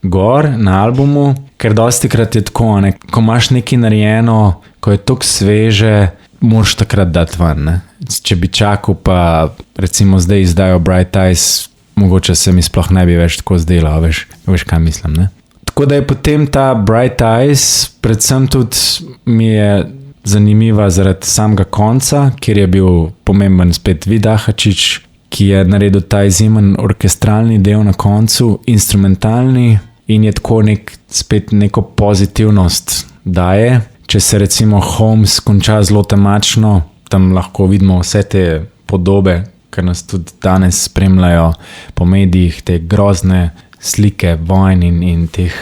gor na albumu, ker dostikrat je tako, ne? Ko imaš nekaj narejeno, ko je toliko sveže, moraš takrat dati ven, ne? Če bi čakal pa recimo zdaj izdajo Bright Eyes, mogoče se mi sploh ne bi več tako zdelo, veš kaj mislim, ne? Tako da je potem ta Bright Eyes, predvsem tudi mi je zanimiva zaradi samega konca, kjer je bil pomemben spet Vid Ahačič, ki je naredil ta izjemen orkestralni del na koncu, instrumentalni in je tako spet neko pozitivnost daje. Če se recimo Homes konča zelo temačno, tam lahko vidimo vse te podobe, ker nas tudi danes spremljajo po medijih, te grozne slike vojn in teh,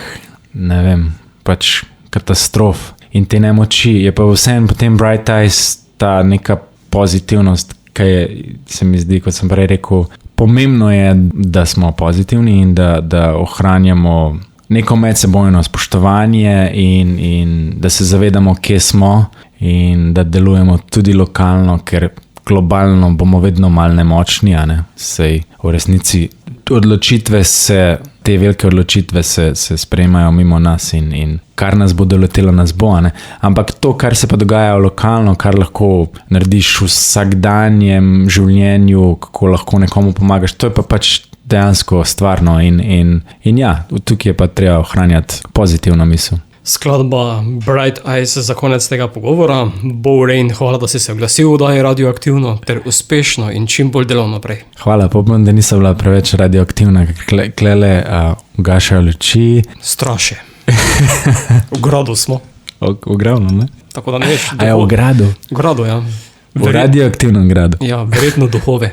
ne vem, pač katastrof in te nemoči. Je pa vseeno potem Bright Eyes ta neka pozitivnost, ki je, se mi zdi, kot sem prej rekel, pomembno je, da smo pozitivni in da ohranjamo neko medsebojno spoštovanje in da se zavedamo, kje smo in da delujemo tudi lokalno, ker globalno bomo vedno malo nemočni, a ne? Sej v resnici te velike odločitve se sprejemajo mimo nas in kar nas bo doletelo, nas bo, a ne? Ampak to, kar se pa dogaja lokalno, kar lahko narediš v vsakdanjem življenju, kako lahko nekomu pomagaš, to je pa pač dejansko stvarno in ja, tukaj je pa treba ohranjati pozitivno misel. Skladba Bright Eyes za konec tega pogovora. Bo Rain, hvala, da si se oglasil, da je radioaktivno ter uspešno in čim bolj delovno naprej. Hvala, popom, da nisem bila preveč radioaktivna, ker klele ugašajo luči. Straše. V gradu smo. V gradu, ne? Tako da ne veš. A je v gradu? V gradu, ja. V radioaktivnem gradu. Ja, verjetno duhove.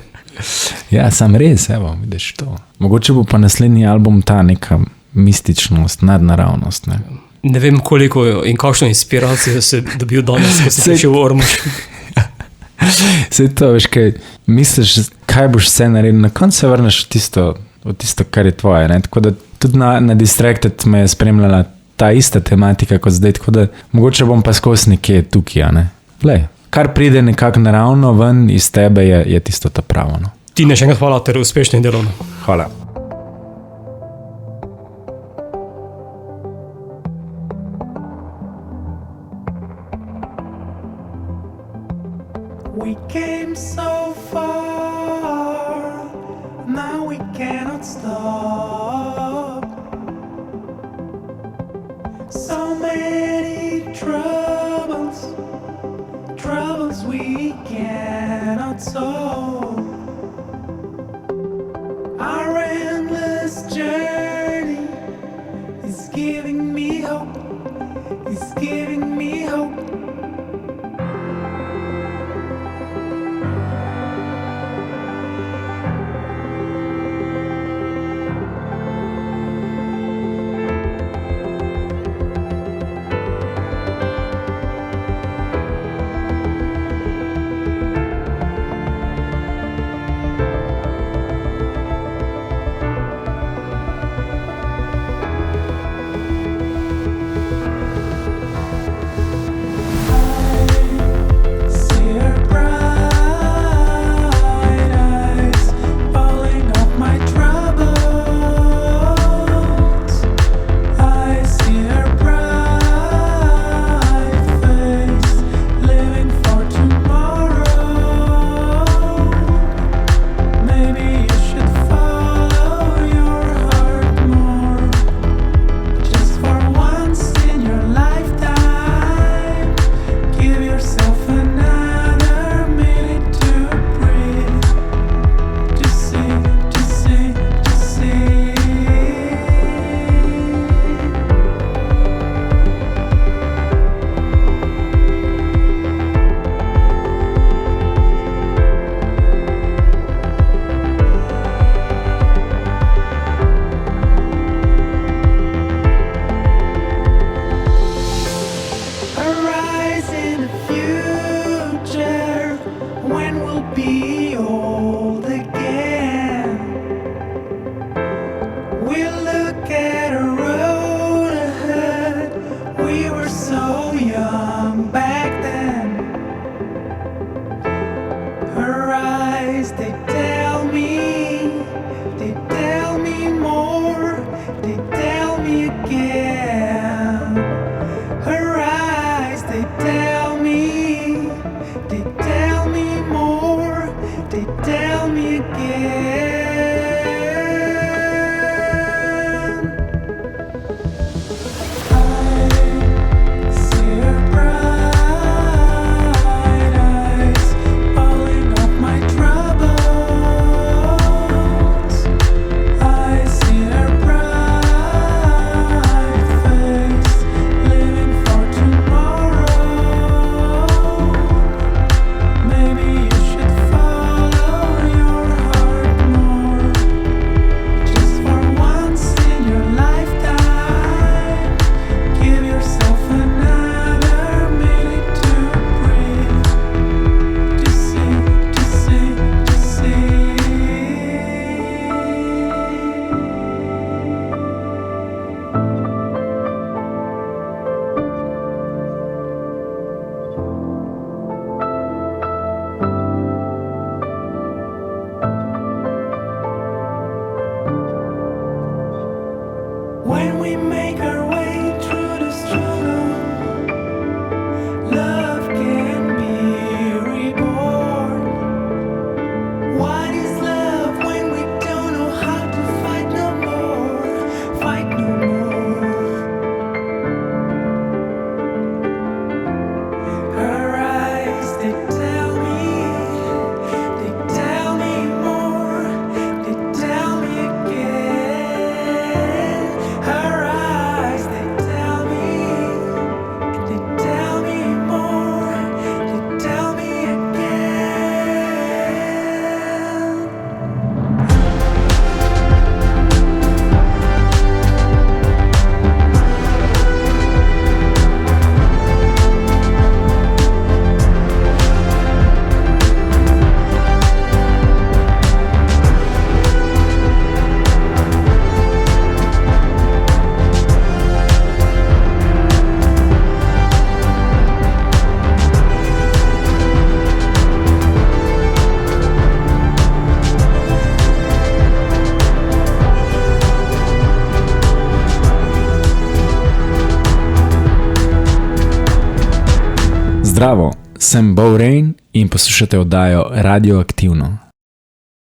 Ja, sam res, evo, vidiš to. Mogoče bo pa naslednji album ta neka mističnost, nadnaravnost, ne? Ne vem, koliko in kakšno inspiracijo si dobil danes, ko si prišel v Ormož. Sej to, veš, kaj misliš, kaj boš vse naredil, na koncu se vrneš v tisto, kar je tvoje, ne? Tako da tudi na Distracted me je spremljala ta ista tematika kot zdaj, tako da mogoče bom pa skozi nekje tukaj, ne? Glej, kar pride nekako naravno ven iz tebe je tisto ta pravo, no? Tine, še enkrat hvala ter uspešno in delovno. Hvala. We came so far, now we cannot stop. So many troubles we cannot solve. Our endless journey is giving me hope, is giving me hope. when we'll be old again. We'll look at a road ahead. We were so young back then. Her eyes, they tell me more, they tell me again. Her eyes, they tell me more, they tell me again. I see her bright eyes falling off my troubles. I see her bright face living for tomorrow. Maybe you should follow your heart more, just for once in your lifetime. Give yourself another minute to breathe, to see. When we make our way through the struggle, love can be reborn. What is love when we don't know how to fight no more? Fight no more. Her eyes, they tell me more, they tell me again. Her eyes, they tell me more, they tell me again. Zdravo, sem Bo Rain in poslušate oddajo Radioaktivno.